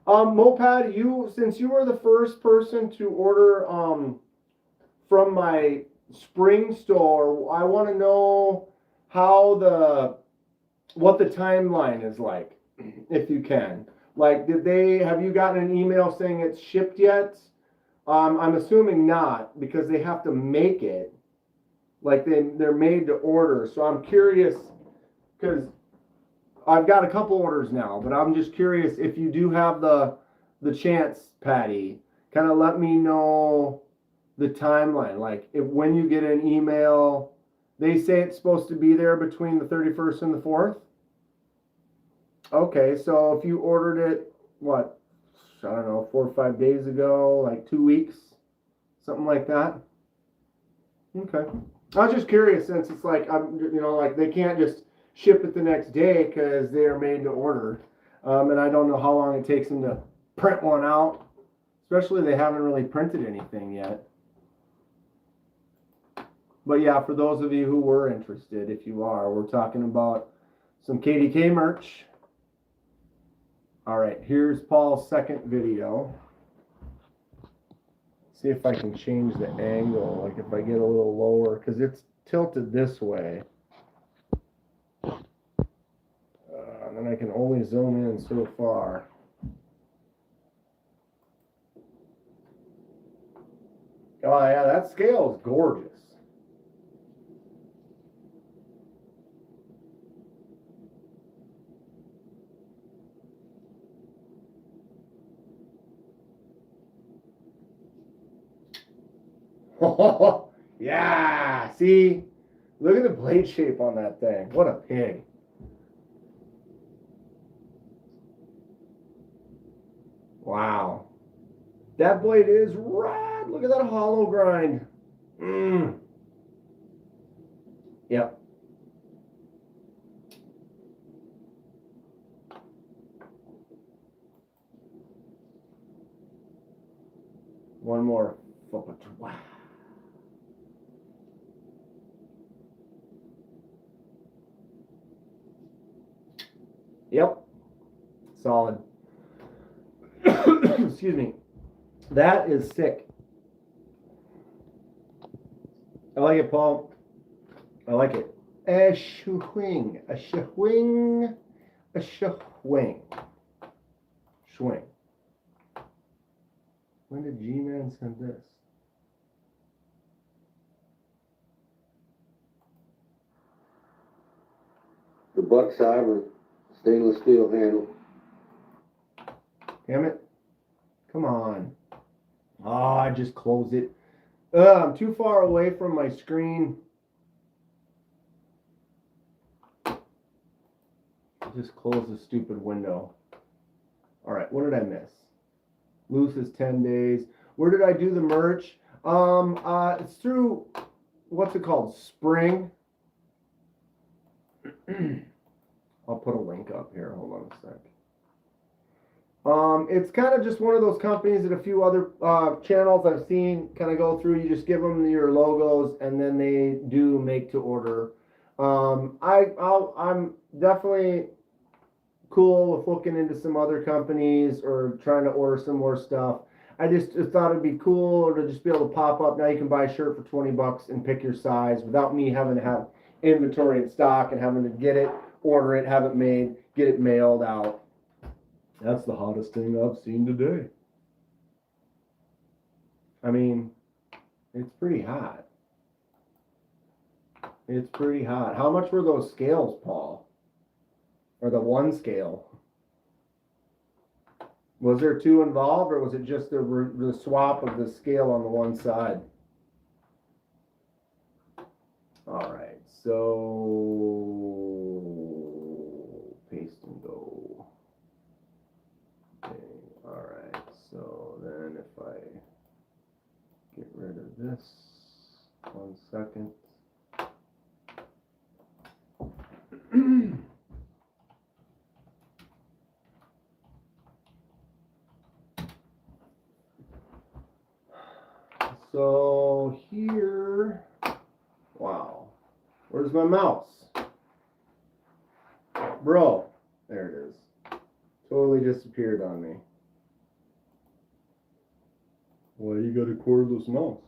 Mo Patty, since you were the first person to order from my spring store, I want to know what the timeline is like, if you can. Like, have you gotten an email saying it's shipped yet? I'm assuming not, because they have to make it. Like, they're made to order. So I'm curious, because I've got a couple orders now, but I'm just curious if you do have the chance, Patty, kind of let me know the timeline. Like, when you get an email, they say it's supposed to be there between the 31st and the 4th. Okay, so if you ordered it, what, I don't know, 4 or 5 days ago, like 2 weeks, something like that. Okay. I was just curious, since it's like, like they can't just ship it the next day because they are made to order. And I don't know how long it takes them to print one out, especially they haven't really printed anything yet. But yeah, for those of you who were interested, if you are, we're talking about some KDK merch. All right, here's Paul's second video. See if I can change the angle, like if I get a little lower, because it's tilted this way. And then I can only zoom in so far. Oh yeah, that scale is gorgeous. Yeah, see? Look at the blade shape on that thing. What a pig. Wow. That blade is rad. Look at that hollow grind. Yep. One more. Wow. Yep. Solid. Excuse me. That is sick. I like it, Paul. I like it. A swing. A swing. A swing. Swing. When did G-Man send this? The butt side with stainless steel handle. Damn it. Come on. Oh, I just closed it. I'm too far away from my screen. Just close the stupid window. All right, what did I miss? Loose is 10 days. Where did I do the merch? It's through, what's it called? Spring. I'll put a link up here. Hold on a sec. It's kind of just one of those companies that a few other channels I've seen kind of go through. You just give them your logos, and then they do make to order. I'm definitely cool with looking into some other companies or trying to order some more stuff. I just thought it'd be cool to just be able to pop up. Now you can buy a shirt for $20 and pick your size without me having to have inventory in stock and having to get it, order it, have it made, get it mailed out. That's the hottest thing I've seen today. I mean, it's pretty hot. It's pretty hot. How much were those scales, Paul? Or the one scale? Was there two involved, or was it just the swap of the scale on the one side? All right, so paste and go. Okay, all right, so then if I get rid of this, 1 second. So here, wow, where's my mouse? Bro, there it is. Totally disappeared on me. Why you got a cordless mouse?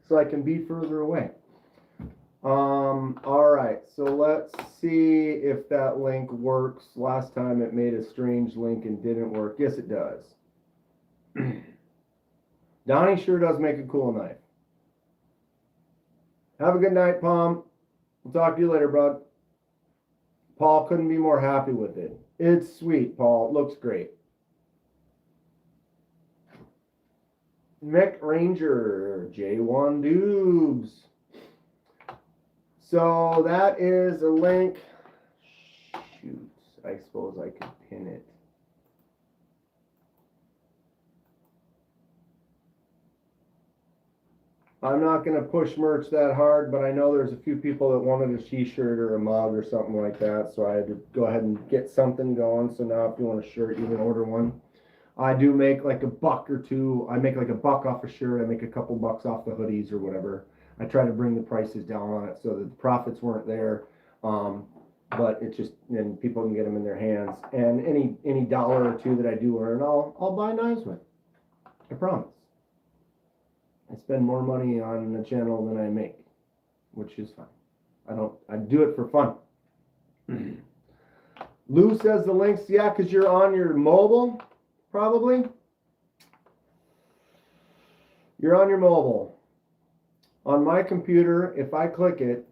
So I can be further away. All right, so let's see if that link works. Last time it made a strange link and didn't work. Yes, it does. Donnie sure does make a cool knife. Have a good night, Palm. We'll talk to you later, bud. Paul couldn't be more happy with it. It's sweet, Paul. It looks great. Mick Ranger, J1 Dubes. So that is a link. Shoot, I suppose I could pin it. I'm not going to push merch that hard, but I know there's a few people that wanted a t-shirt or a mug or something like that, so I had to go ahead and get something going. So now if you want a shirt, you can order one. I do make like $1 or $2. I make like $1 off a shirt. I make a couple bucks off the hoodies or whatever. I try to bring the prices down on it so that the profits weren't there. But it's just, then people can get them in their hands. And any $1 or $2 that I do earn, I'll buy knives with. I promise. I spend more money on the channel than I make, which is fine. I do it for fun. Lou says the links, yeah, because you're on your mobile, probably. You're on your mobile. On my computer, if I click it,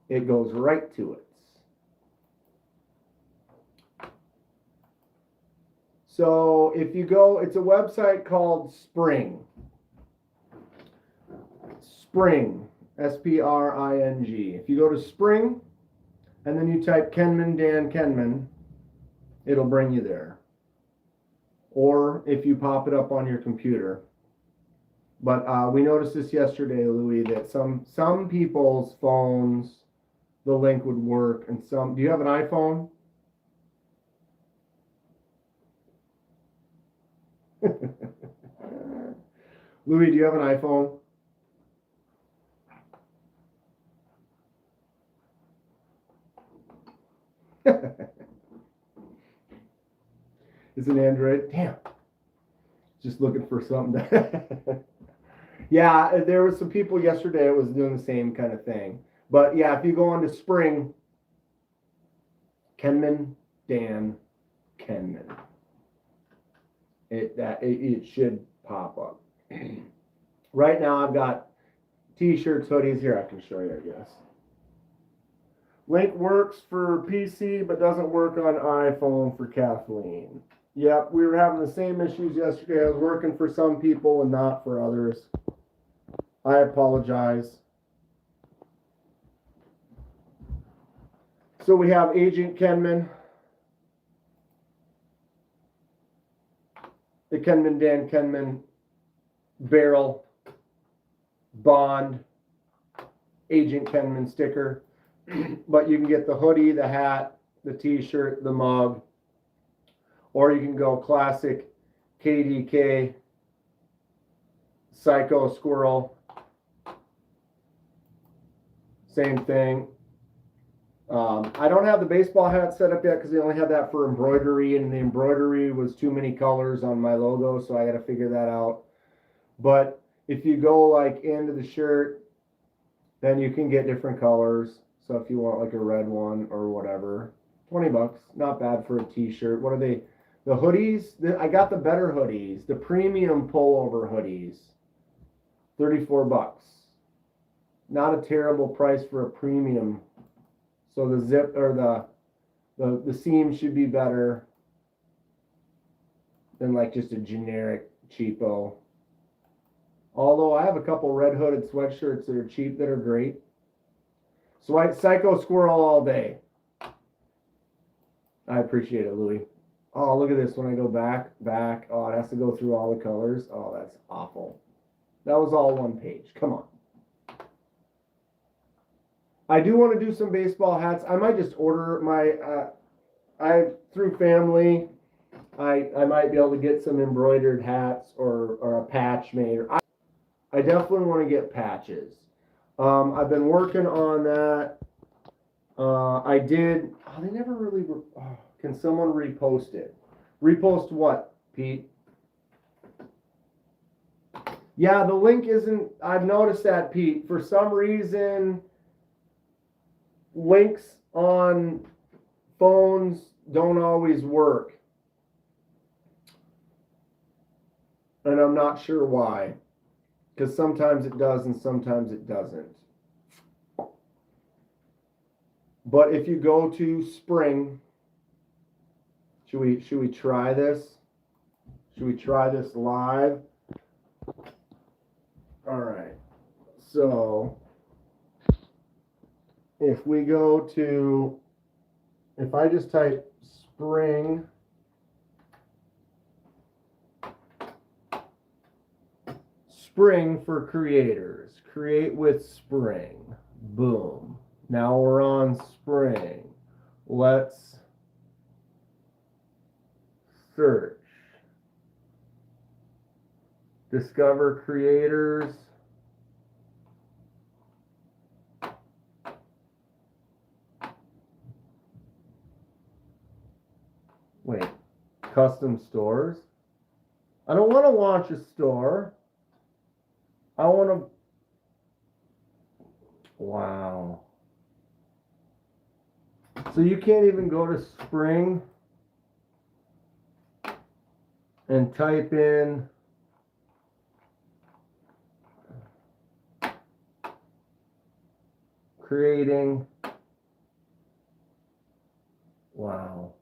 it goes right to it. So if you go, it's a website called Spring. Spring, Spring. If you go to Spring and then you type Kenman Dan Kenman, it'll bring you there. Or if you pop it up on your computer. But we noticed this yesterday, Louis, that some people's phones, the link would work, and some. Do you have an iPhone? Louis, do you have an iPhone? It's an Android. Damn. Just looking for something. Yeah, there was some people yesterday that was doing the same kind of thing. But yeah, if you go on to Spring, Kenman Dan Kenman, it should pop up. Right now, I've got t-shirts, hoodies. Here, I can show you, I guess. Link works for PC, but doesn't work on iPhone for Kathleen. Yep, we were having the same issues yesterday. I was working for some people and not for others. I apologize. So we have Agent Kenman, the Kenman Dan Kenman barrel, bond, Agent Kenman sticker. But you can get the hoodie, the hat, the t-shirt, the mug, or you can go classic KDK, Psycho Squirrel, same thing. I don't have the baseball hat set up yet because they only had that for embroidery, and the embroidery was too many colors on my logo, so I got to figure that out. But if you go like into the shirt, then you can get different colors. So if you want like a red one or whatever, $20, not bad for a t-shirt. What are they? The hoodies, I got the better hoodies, the premium pullover hoodies, $34. Not a terrible price for a premium. So the zip or the seam should be better than like just a generic cheapo. Although I have a couple red hooded sweatshirts that are cheap that are great. So Psycho Squirrel all day. I appreciate it, Louis. Oh, look at this. When I go back. Oh, it has to go through all the colors. Oh, that's awful. That was all one page. Come on. I do want to do some baseball hats. I might just order my, through family, I might be able to get some embroidered hats or a patch made. I definitely want to get patches. I've been working on that. I did, they never really, can someone repost it? Repost what, Pete? Yeah, the link isn't, I've noticed that, Pete. For some reason, links on phones don't always work. And I'm not sure why. Because sometimes it does and sometimes it doesn't. But if you go to Spring, should we try this? Should we try this live? All right. So if we go to, if I just type Spring, Spring for creators, create with Spring, boom. Now we're on Spring. Let's search. Discover creators. Wait, custom stores? I don't want to launch a store. I want to, wow. So you can't even go to Spring and type in creating, wow.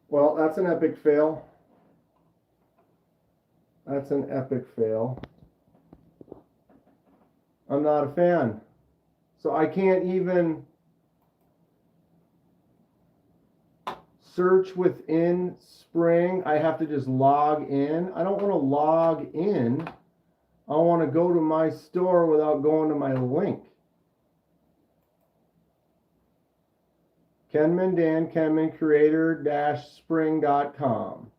Well, that's an epic fail. That's an epic fail. I'm not a fan. So I can't even search within Spring. I have to just log in. I don't want to log in. I want to go to my store without going to my link. Kenman Dan, Kenman creator-spring.com.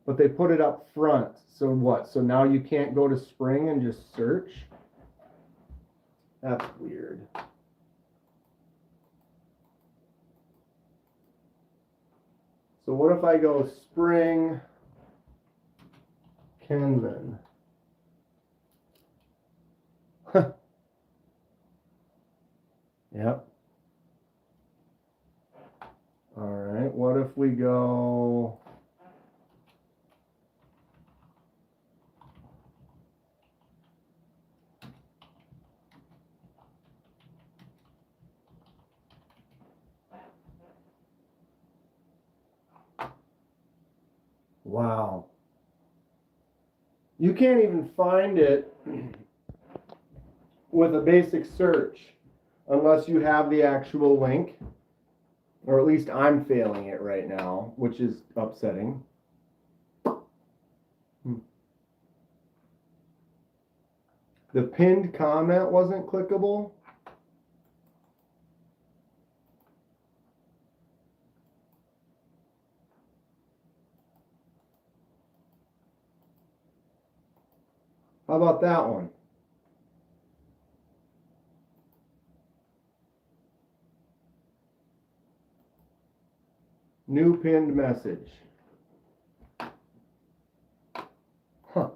But they put it up front. So what? So now you can't go to Spring and just search? That's weird. So what if I go Spring Kenman? Yep. All right. What if we go? Wow. You can't even find it with a basic search unless you have the actual link, or at least I'm failing it right now, which is upsetting. The pinned comment wasn't clickable. How about that one? New pinned message. Huh.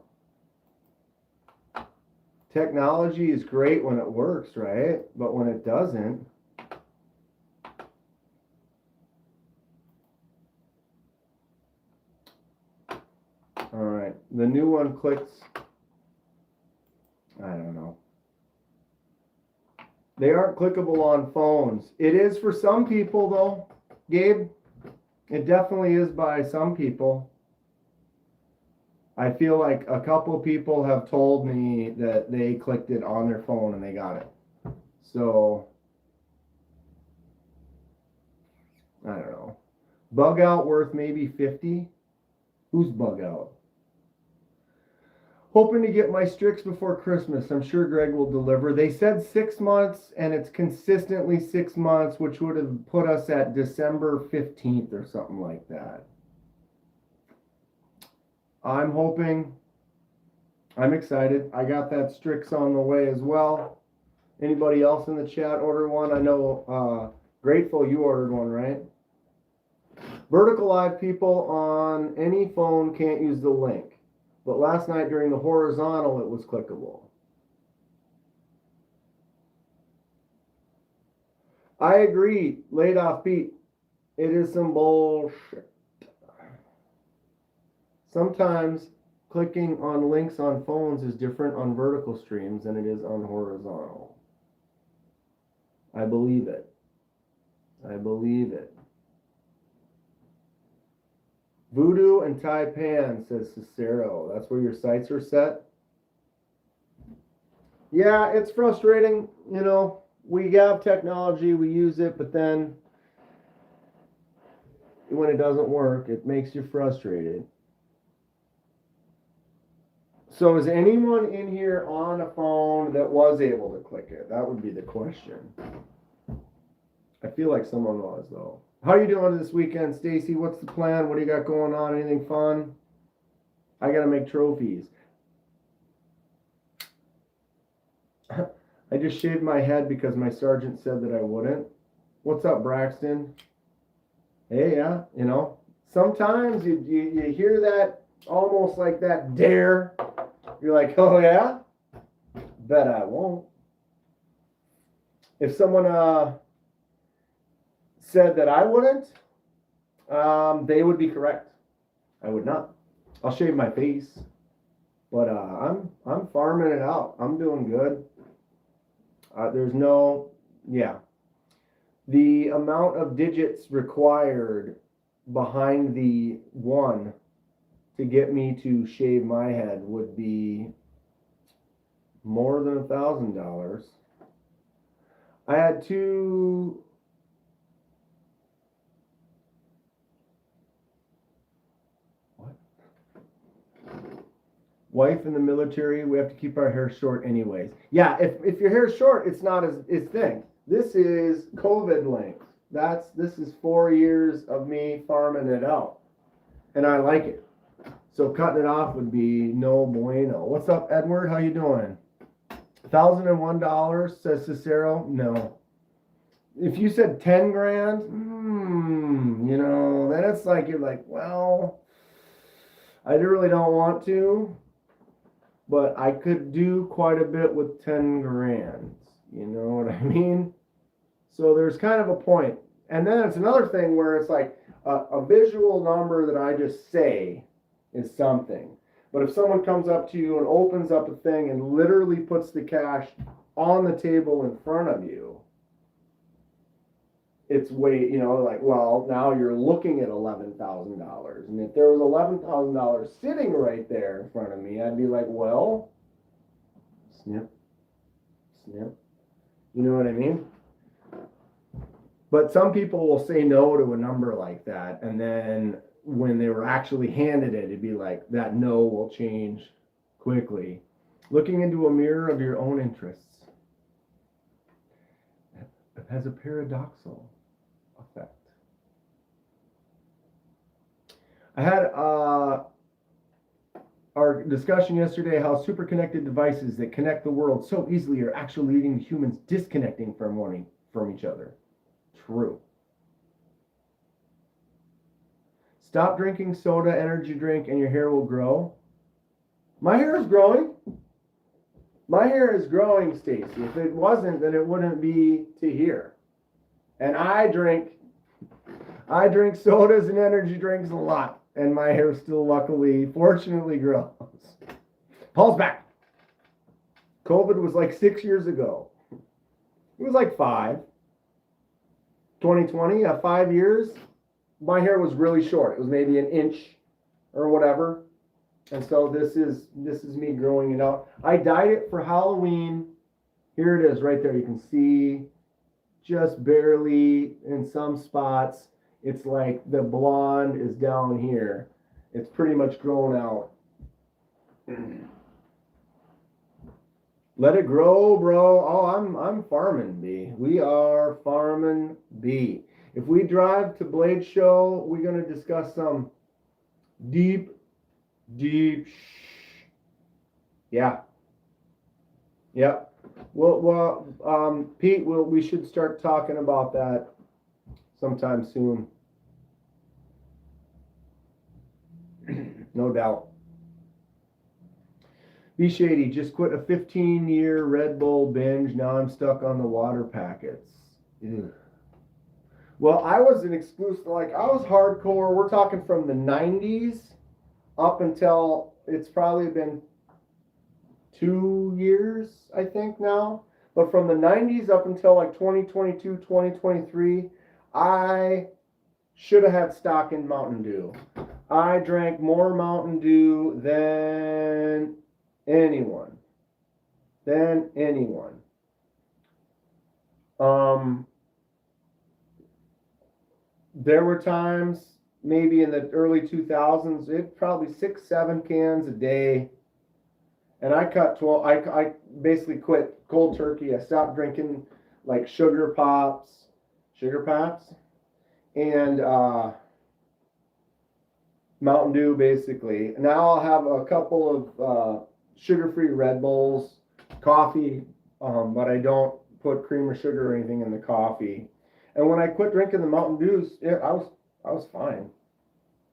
Technology is great when it works, right? But when it doesn't, all right. The new one clicks. I don't know. They aren't clickable on phones. It is for some people though, Gabe. It definitely is by some people. I feel like a couple people have told me that they clicked it on their phone and they got it. So, I don't know. Bug out worth maybe 50? Who's bug out? Hoping to get my Strix before Christmas. I'm sure Greg will deliver. They said 6 months, and it's consistently 6 months, which would have put us at December 15th or something like that. I'm hoping. I'm excited. I got that Strix on the way as well. Anybody else in the chat order one? I know Grateful, you ordered one, right? Vertical Live people on any phone can't use the link. But last night during the horizontal, it was clickable. I agree, laid off Pete. It is some bullshit. Sometimes clicking on links on phones is different on vertical streams than it is on horizontal. I believe it. I believe it. Voodoo and Taipan, says Cicero. That's where your sights are set? Yeah, it's frustrating. You know, we have technology, we use it, but then when it doesn't work, it makes you frustrated. So is anyone in here on a phone that was able to click it? That would be the question. I feel like someone was, though. How are you doing this weekend, Stacy? What's the plan? What do you got going on? Anything fun? I got to make trophies. I just shaved my head because my sergeant said that I wouldn't. What's up, Braxton? Hey, yeah, you know, sometimes you hear that almost like that dare. You're like, oh, yeah? Bet I won't. If someone said that I wouldn't, they would be correct. I would not. I'll shave my face, but I'm farming it out. I'm doing good. There's no, yeah. The amount of digits required behind the 1 to get me to shave my head would be more than $1,000. I had two. What? Wife in the military. We have to keep our hair short, anyways. Yeah, if your hair's short, it's not as it's thin. This is COVID length. This is 4 years of me farming it out, and I like it. So cutting it off would be no bueno. What's up, Edward? How you doing? $1,001, says Cicero. No. If you said 10 grand, then it's like you're like, well, I really don't want to, but I could do quite a bit with 10 grand. You know what I mean? So there's kind of a point. And then it's another thing where it's like a visual number that I just say is something. But if someone comes up to you and opens up a thing and literally puts the cash on the table in front of you, it's way, like, well, now you're looking at $11,000. And if there was $11,000 sitting right there in front of me, I'd be like, well, snip, snip. You know what I mean? But some people will say no to a number like that, and then when they were actually handed it, it'd be like, that no will change quickly. Looking into a mirror of your own interests has a paradoxical effect. I had our discussion yesterday how superconnected devices that connect the world so easily are actually leading to humans disconnecting from each other. True. Stop drinking soda, energy drink, and your hair will grow. My hair is growing. My hair is growing, Stacy. If it wasn't, then it wouldn't be to here. And I drink sodas and energy drinks a lot, and my hair still fortunately grows. Paul's back. COVID was like 6 years ago. It was like 5. 2020, 5 years, my hair was really short. It was maybe an inch or whatever. And so this is me growing it out. I dyed it for Halloween. Here it is right there. You can see just barely in some spots. It's like the blonde is down here. It's pretty much grown out. Let it grow, bro. Oh, I'm farming, B. We are farming, B. If we drive to Blade Show, we're going to discuss some deep. Yeah. Yep. Well, Pete, we should start talking about that sometime soon. No doubt. B Shady, just quit a 15-year Red Bull binge. Now I'm stuck on the water packets. Ew. Well, I was an exclusive, I was hardcore. We're talking from the 90s up until it's probably been 2 years, I think now. But from the 90s up until 2022, 2023, I should have had stock in Mountain Dew. I drank more Mountain Dew than anyone. There were times, maybe in the early 2000s, it probably 6-7 cans a day. And I cut 12. I basically quit cold turkey. I stopped drinking sugar pops, and Mountain Dew basically. Now I'll have a couple of sugar-free Red Bulls, coffee, but I don't put cream or sugar or anything in the coffee. And when I quit drinking the Mountain Dews, I was fine.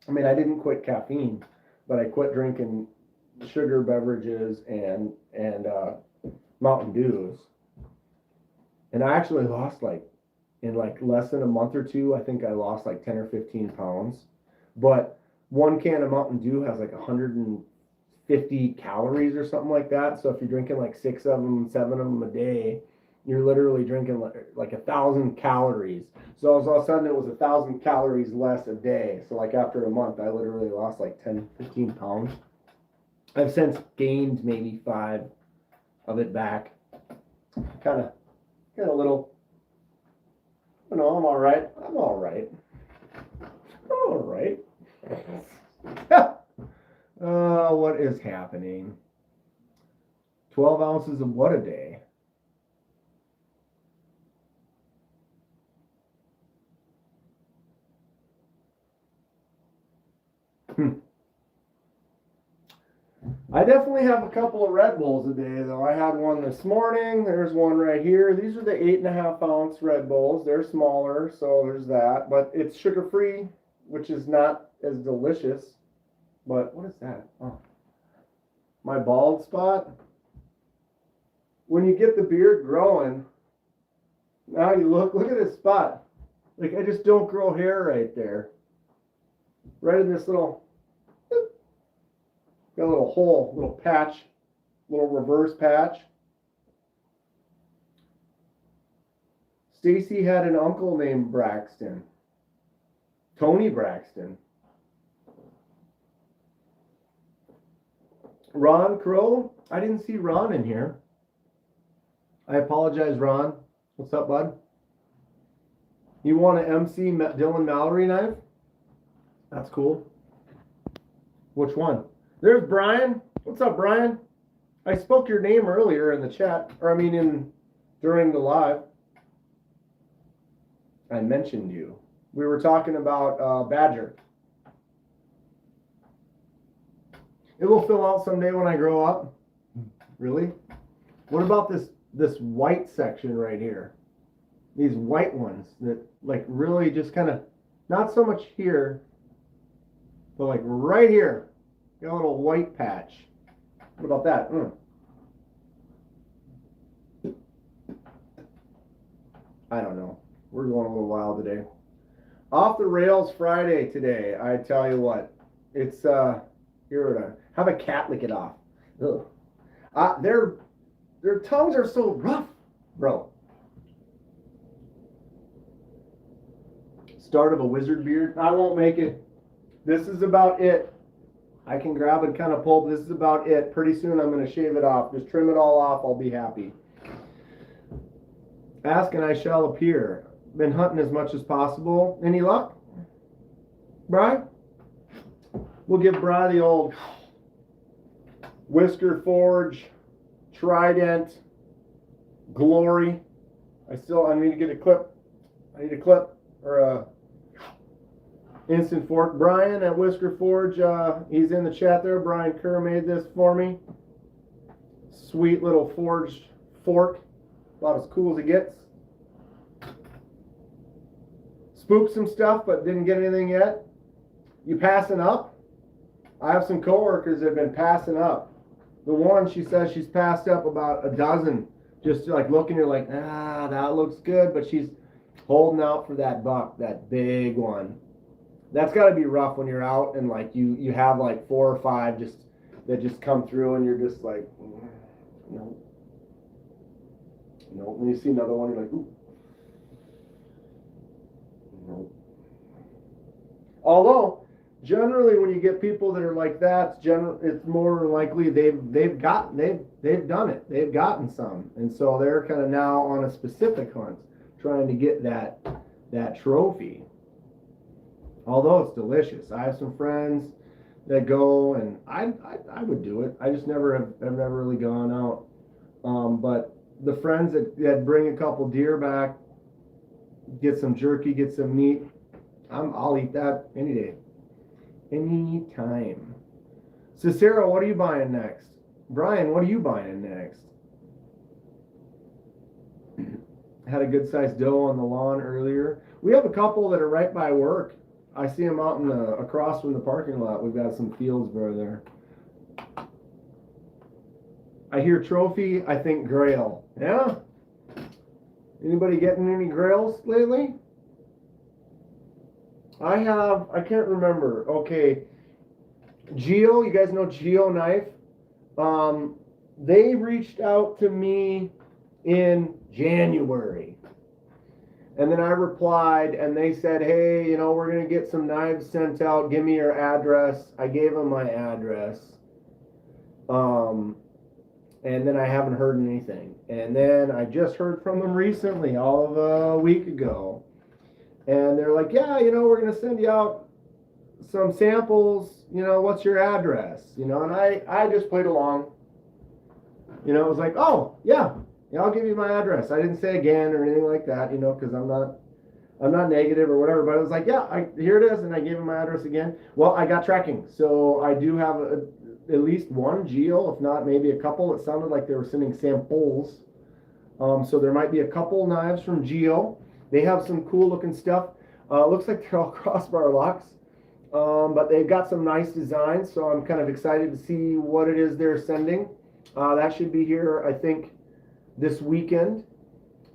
I mean, I didn't quit caffeine, but I quit drinking sugar beverages and Mountain Dews. And I actually lost in less than a month or two, I think I lost 10 or 15 pounds. But one can of Mountain Dew has 150 calories or something like that. So if you're drinking 6 of them, 7 of them a day, you're literally drinking 1,000 calories. So all of a sudden it was 1,000 calories less a day. So after a month, I literally lost 10, 15 pounds. I've since gained maybe 5 of it back. Kind of a little, I'm all right. I'm all right. I'm all right. What is happening? 12 ounces of what a day? I definitely have a couple of Red Bulls a day, though. I had one this morning. There's one right here. These are the 8.5 ounce Red Bulls. They're smaller, so there's that. But it's sugar free, which is not as delicious. But what is that? Oh, my bald spot. When you get the beard growing, now you look at this spot. Like, I just don't grow hair right there. Right in this little, got a little hole, little patch, little reverse patch. Stacy had an uncle named Braxton. Tony Braxton. Ron Crow? I didn't see Ron in here. I apologize, Ron. What's up, bud? You want an MC Dylan Mallory knife? That's cool. Which one? There's Brian. What's up, Brian? I spoke your name earlier in the chat, or I mean during the live. I mentioned you. We were talking about Badger. It will fill out someday when I grow up. Really? What about this white section right here? These white ones that like really just kind of, not so much here, but like right here. Got a little white patch. What about that? I don't know. We're going a little wild today. Off the Rails Friday today. I tell you what. It's here. Have a cat lick it off. Ugh. Their tongues are so rough, bro. Start of a wizard beard. I won't make it. This is about it. I can grab and kind of pull, but this is about it. Pretty soon I'm going to shave it off. Just trim it all off. I'll be happy. Ask and I shall appear. Been hunting as much as possible. Any luck? Bri? We'll give Bri the old Whisker Forge, Trident, Glory. I need to get a clip. I need a clip or a instant fork. Brian at Whisker Forge, he's in the chat there. Brian Kerr made this for me. Sweet little forged fork. About as cool as it gets. Spooked some stuff, but didn't get anything yet. You passing up? I have some coworkers that have been passing up. The one, she says she's passed up about a dozen. Just like looking at her like, that looks good, but she's holding out for that buck, that big one. That's got to be rough when you're out and like you have like 4 or 5 that just come through and you're just like, no. When you see another one, you're like, ooh. No. Although generally when you get people that are like that, it's more likely they've done it. They've gotten some, and so they're kind of now on a specific hunt, trying to get that trophy. Although it's delicious. I have some friends that go, and I would do it. I just have never really gone out. But the friends that bring a couple deer back, get some jerky, get some meat, I'll eat that any day. Anytime. Cicero, what are you buying next? Brian, what are you buying next? Had a good sized doe on the lawn earlier. We have a couple that are right by work. I see them out across from the parking lot. We've got some fields over there. I hear trophy, I think grail. Yeah? Anybody getting any grails lately? I can't remember. Okay. Geo, you guys know Geo Knife? They reached out to me in January. And then I replied and they said, hey, we're going to get some knives sent out. Give me your address. I gave them my address. And then I haven't heard anything. And then I just heard from them recently, all of a week ago. And they're like, yeah, we're going to send you out some samples. What's your address? And I just played along. It was like, oh, yeah, I'll give you my address. I didn't say again or anything like that, because I'm not negative or whatever. But I was like, yeah, here it is. And I gave him my address again. Well, I got tracking. So I do have at least one Geo, if not maybe a couple. It sounded like they were sending samples. So there might be a couple knives from Geo. They have some cool looking stuff. Looks like they're all crossbar locks. But they've got some nice designs. So I'm kind of excited to see what it is they're sending. That should be here, I think, this weekend.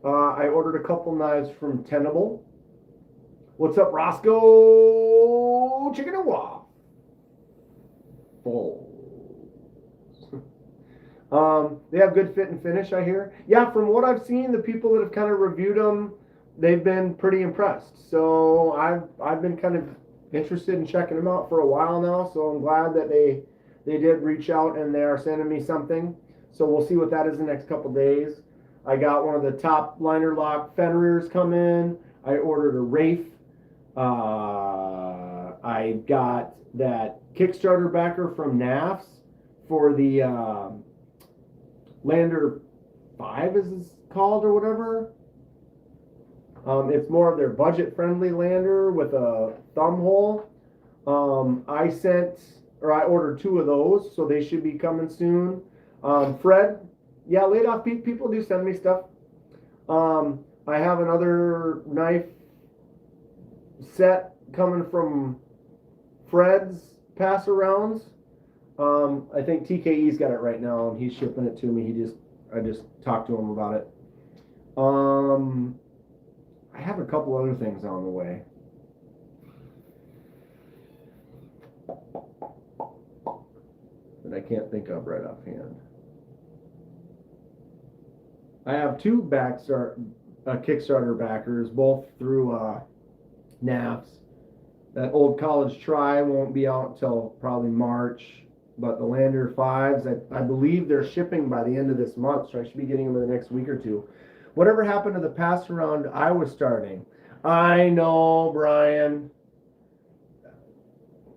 I ordered a couple knives from Tenable. What's up, Roscoe? Chicken and waffles. They have good fit and finish, I hear. Yeah, from what I've seen, the people that have kind of reviewed them, they've been pretty impressed. So I've been kind of interested in checking them out for a while now. So I'm glad that they did reach out and they are sending me something. So we'll see what that is the next couple days. I got one of the top liner lock Fenrir's come in. I ordered a Wraith. I got that Kickstarter backer from NAFS for the Lander 5 is it called or whatever. It's more of their budget-friendly lander with a thumb hole. I ordered 2 of those, so they should be coming soon. Fred, yeah, laid off people do send me stuff. I have another knife set coming from Fred's pass-arounds. I think TKE's got it right now, and he's shipping it to me. I just talked to him about it. I have a couple other things on the way. That I can't think of right offhand. I have 2 Kickstarter backers, both through NAFS. That Old College Try won't be out until probably March, but the Lander 5s, I believe they're shipping by the end of this month, so I should be getting them in the next week or 2. Whatever happened to the pass around I was starting? I know, Brian.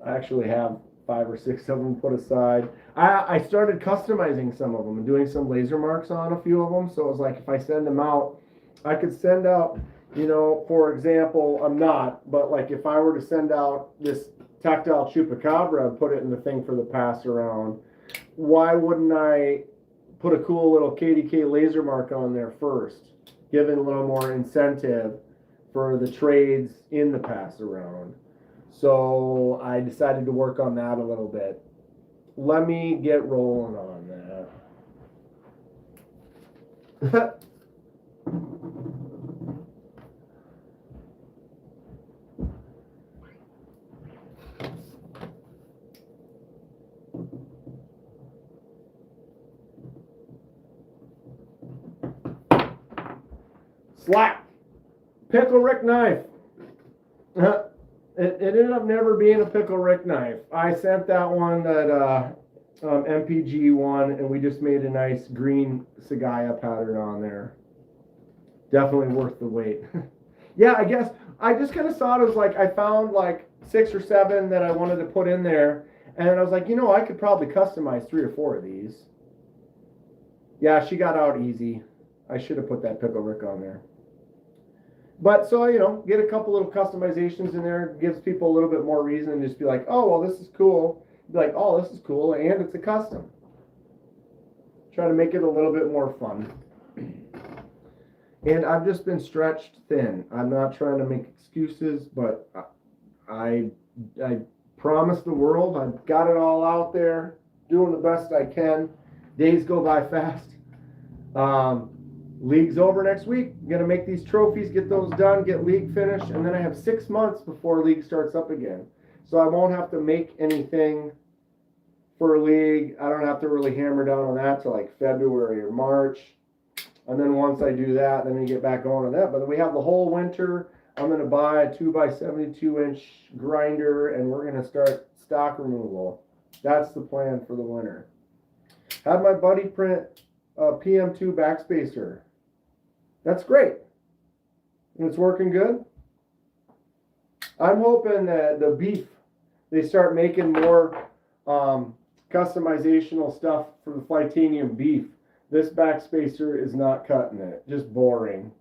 I actually have 5 or 6 of them put aside. I started customizing some of them and doing some laser marks on a few of them. So it was like if I send them out, I could send out, for example, I'm not, but like if I were to send out this tactile chupacabra and put it in the thing for the pass around, why wouldn't I put a cool little KDK laser mark on there first, giving a little more incentive for the trades in the pass around? So I decided to work on that a little bit. Let me get rolling on that. Slap! Pickle Rick knife. It ended up never being a Pickle Rick knife. I sent that one that MPG one, and we just made a nice green Sagaya pattern on there. Definitely worth the wait. Yeah, I guess I just kind of saw it as like I found like 6 or 7 that I wanted to put in there, and I was like, I could probably customize 3 or 4 of these. Yeah, she got out easy. I should have put that Pickle Rick on there. But so, get a couple little customizations in there, gives people a little bit more reason to just be like, oh, well, this is cool. Be like, oh, this is cool, and it's a custom. Try to make it a little bit more fun. And I've just been stretched thin. I'm not trying to make excuses, but I promised the world. I've got it all out there, doing the best I can. Days go by fast. League's over next week. I'm gonna make these trophies, get those done, get league finished, and then I have 6 months before league starts up again. So I won't have to make anything for league. I don't have to really hammer down on that till like February or March. And then once I do that, then we get back on that. But we have the whole winter. I'm gonna buy a 2x72-inch grinder, and we're gonna start stock removal. That's the plan for the winter. Had my buddy print a PM2 backspacer. That's great. And it's working good. I'm hoping that the beef, they start making more customizational stuff for the Flytanium beef. This backspacer is not cutting it. Just boring.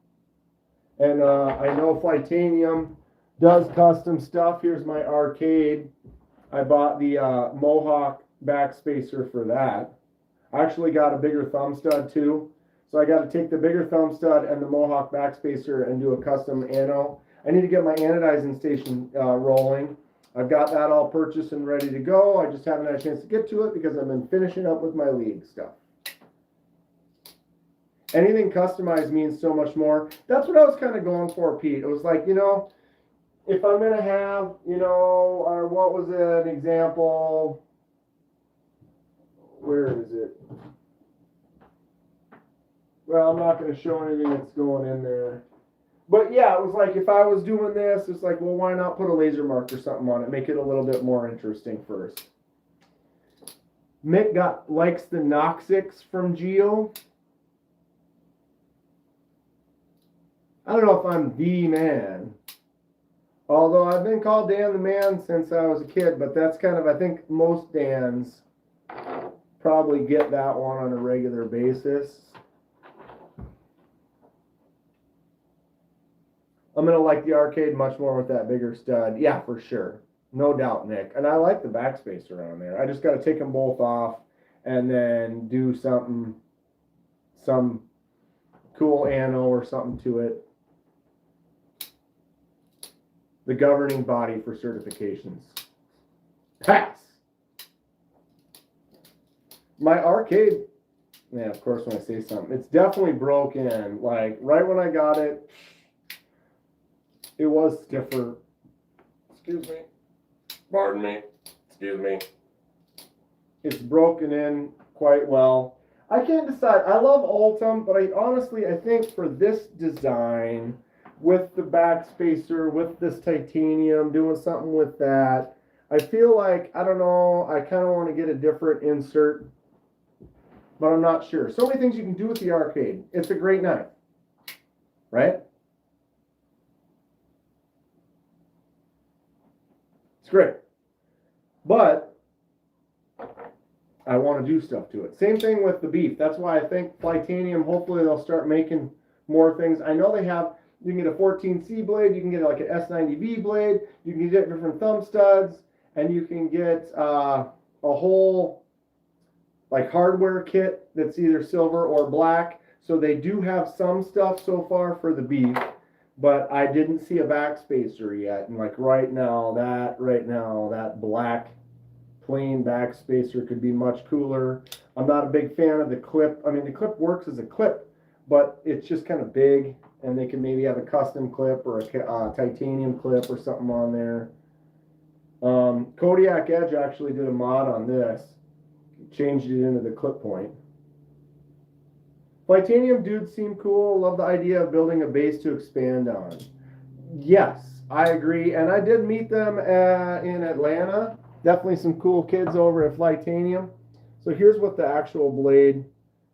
And I know Flytanium does custom stuff. Here's my arcade. I bought the Mohawk backspacer for that. I actually got a bigger thumb stud too. So I got to take the bigger thumb stud and the Mohawk backspacer and do a custom ano. I need to get my anodizing station rolling. I've got that all purchased and ready to go. I just haven't had a chance to get to it because I've been finishing up with my league stuff. Anything customized means so much more. That's what I was kind of going for, Pete. It was like, if I'm going to have, or what was an example? Where is it? Well, I'm not going to show anything that's going in there. But yeah, it was like if I was doing this, it's like, well, why not put a laser mark or something on it? Make it a little bit more interesting first. Mick likes the Noxix from Geo. I don't know if I'm the man. Although I've been called Dan the Man since I was a kid, but that's kind of, I think most Dans probably get that one on a regular basis. I'm going to like the arcade much more with that bigger stud. Yeah, for sure. No doubt, Nick. And I like the backspacer on there. I just got to take them both off and then do some cool ano or something to it. The governing body for certifications. Pass! My arcade, yeah, of course when I say something, it's definitely broken. Like, right when I got it, it was stiffer. Excuse me. Pardon me. Excuse me. It's broken in quite well. I can't decide. I love Ultim, but I think for this design, with the backspacer, with this titanium, doing something with that, I feel like, I don't know, I kind of want to get a different insert, but I'm not sure. So many things you can do with the arcade. It's a great knife, right? It's great. But I want to do stuff to it. Same thing with the beef. That's why I think Flytanium, hopefully they'll start making more things. I know they have, you can get a 14C blade, you can get like an S90V blade, you can get different thumb studs, and you can get a whole like hardware kit that's either silver or black. So they do have some stuff so far for the beef, but I didn't see a backspacer yet. And like right now, that black plain backspacer could be much cooler. I'm not a big fan of the clip. I mean, the clip works as a clip, but it's just kind of big, and they can maybe have a custom clip or a titanium clip or something on there. Kodiak Edge actually did a mod on this, changed it into the clip point. Flytanium dudes seem cool. Love the idea of building a base to expand on. Yes, I agree. And I did meet them in Atlanta. Definitely some cool kids over at Flytanium. So here's what the actual blade,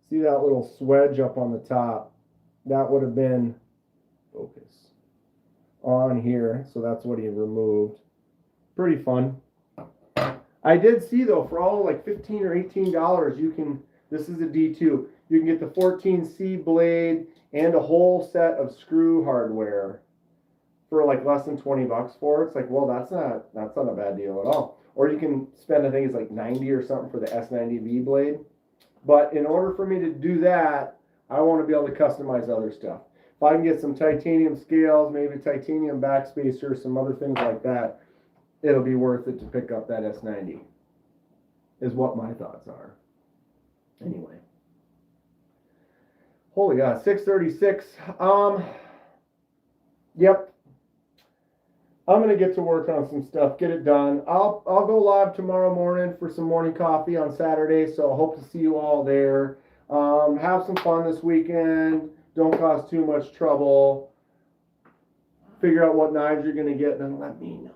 see that little swedge up on the top? That would have been, focus, on here. So that's what he removed. Pretty fun. I did see though, for all like $15 or $18, you can, this is a D2, you can get the 14C blade and a whole set of screw hardware for like less than 20 bucks for it. It's like, well, that's not a bad deal at all. Or you can spend, I think it's like 90 or something for the S90V blade. But in order for me to do that, I want to be able to customize other stuff. If I can get some titanium scales, maybe titanium backspacer, some other things like that, it'll be worth it to pick up that S90, is what my thoughts are. Anyway. Holy God, 6:36. Yep. I'm going to get to work on some stuff, get it done. I'll go live tomorrow morning for some morning coffee on Saturday, so I hope to see you all there. Have some fun this weekend. Don't cause too much trouble. Figure out what knives you're going to get, and then let me know.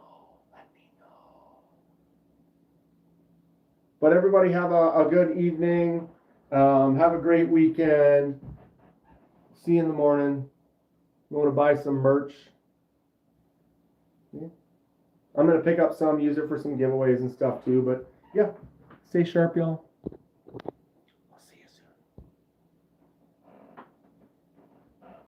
But everybody have a good evening. Have a great weekend. See you in the morning. You want to buy some merch? Yeah. I'm going to pick up some, use it for some giveaways and stuff too. But yeah, stay sharp, y'all.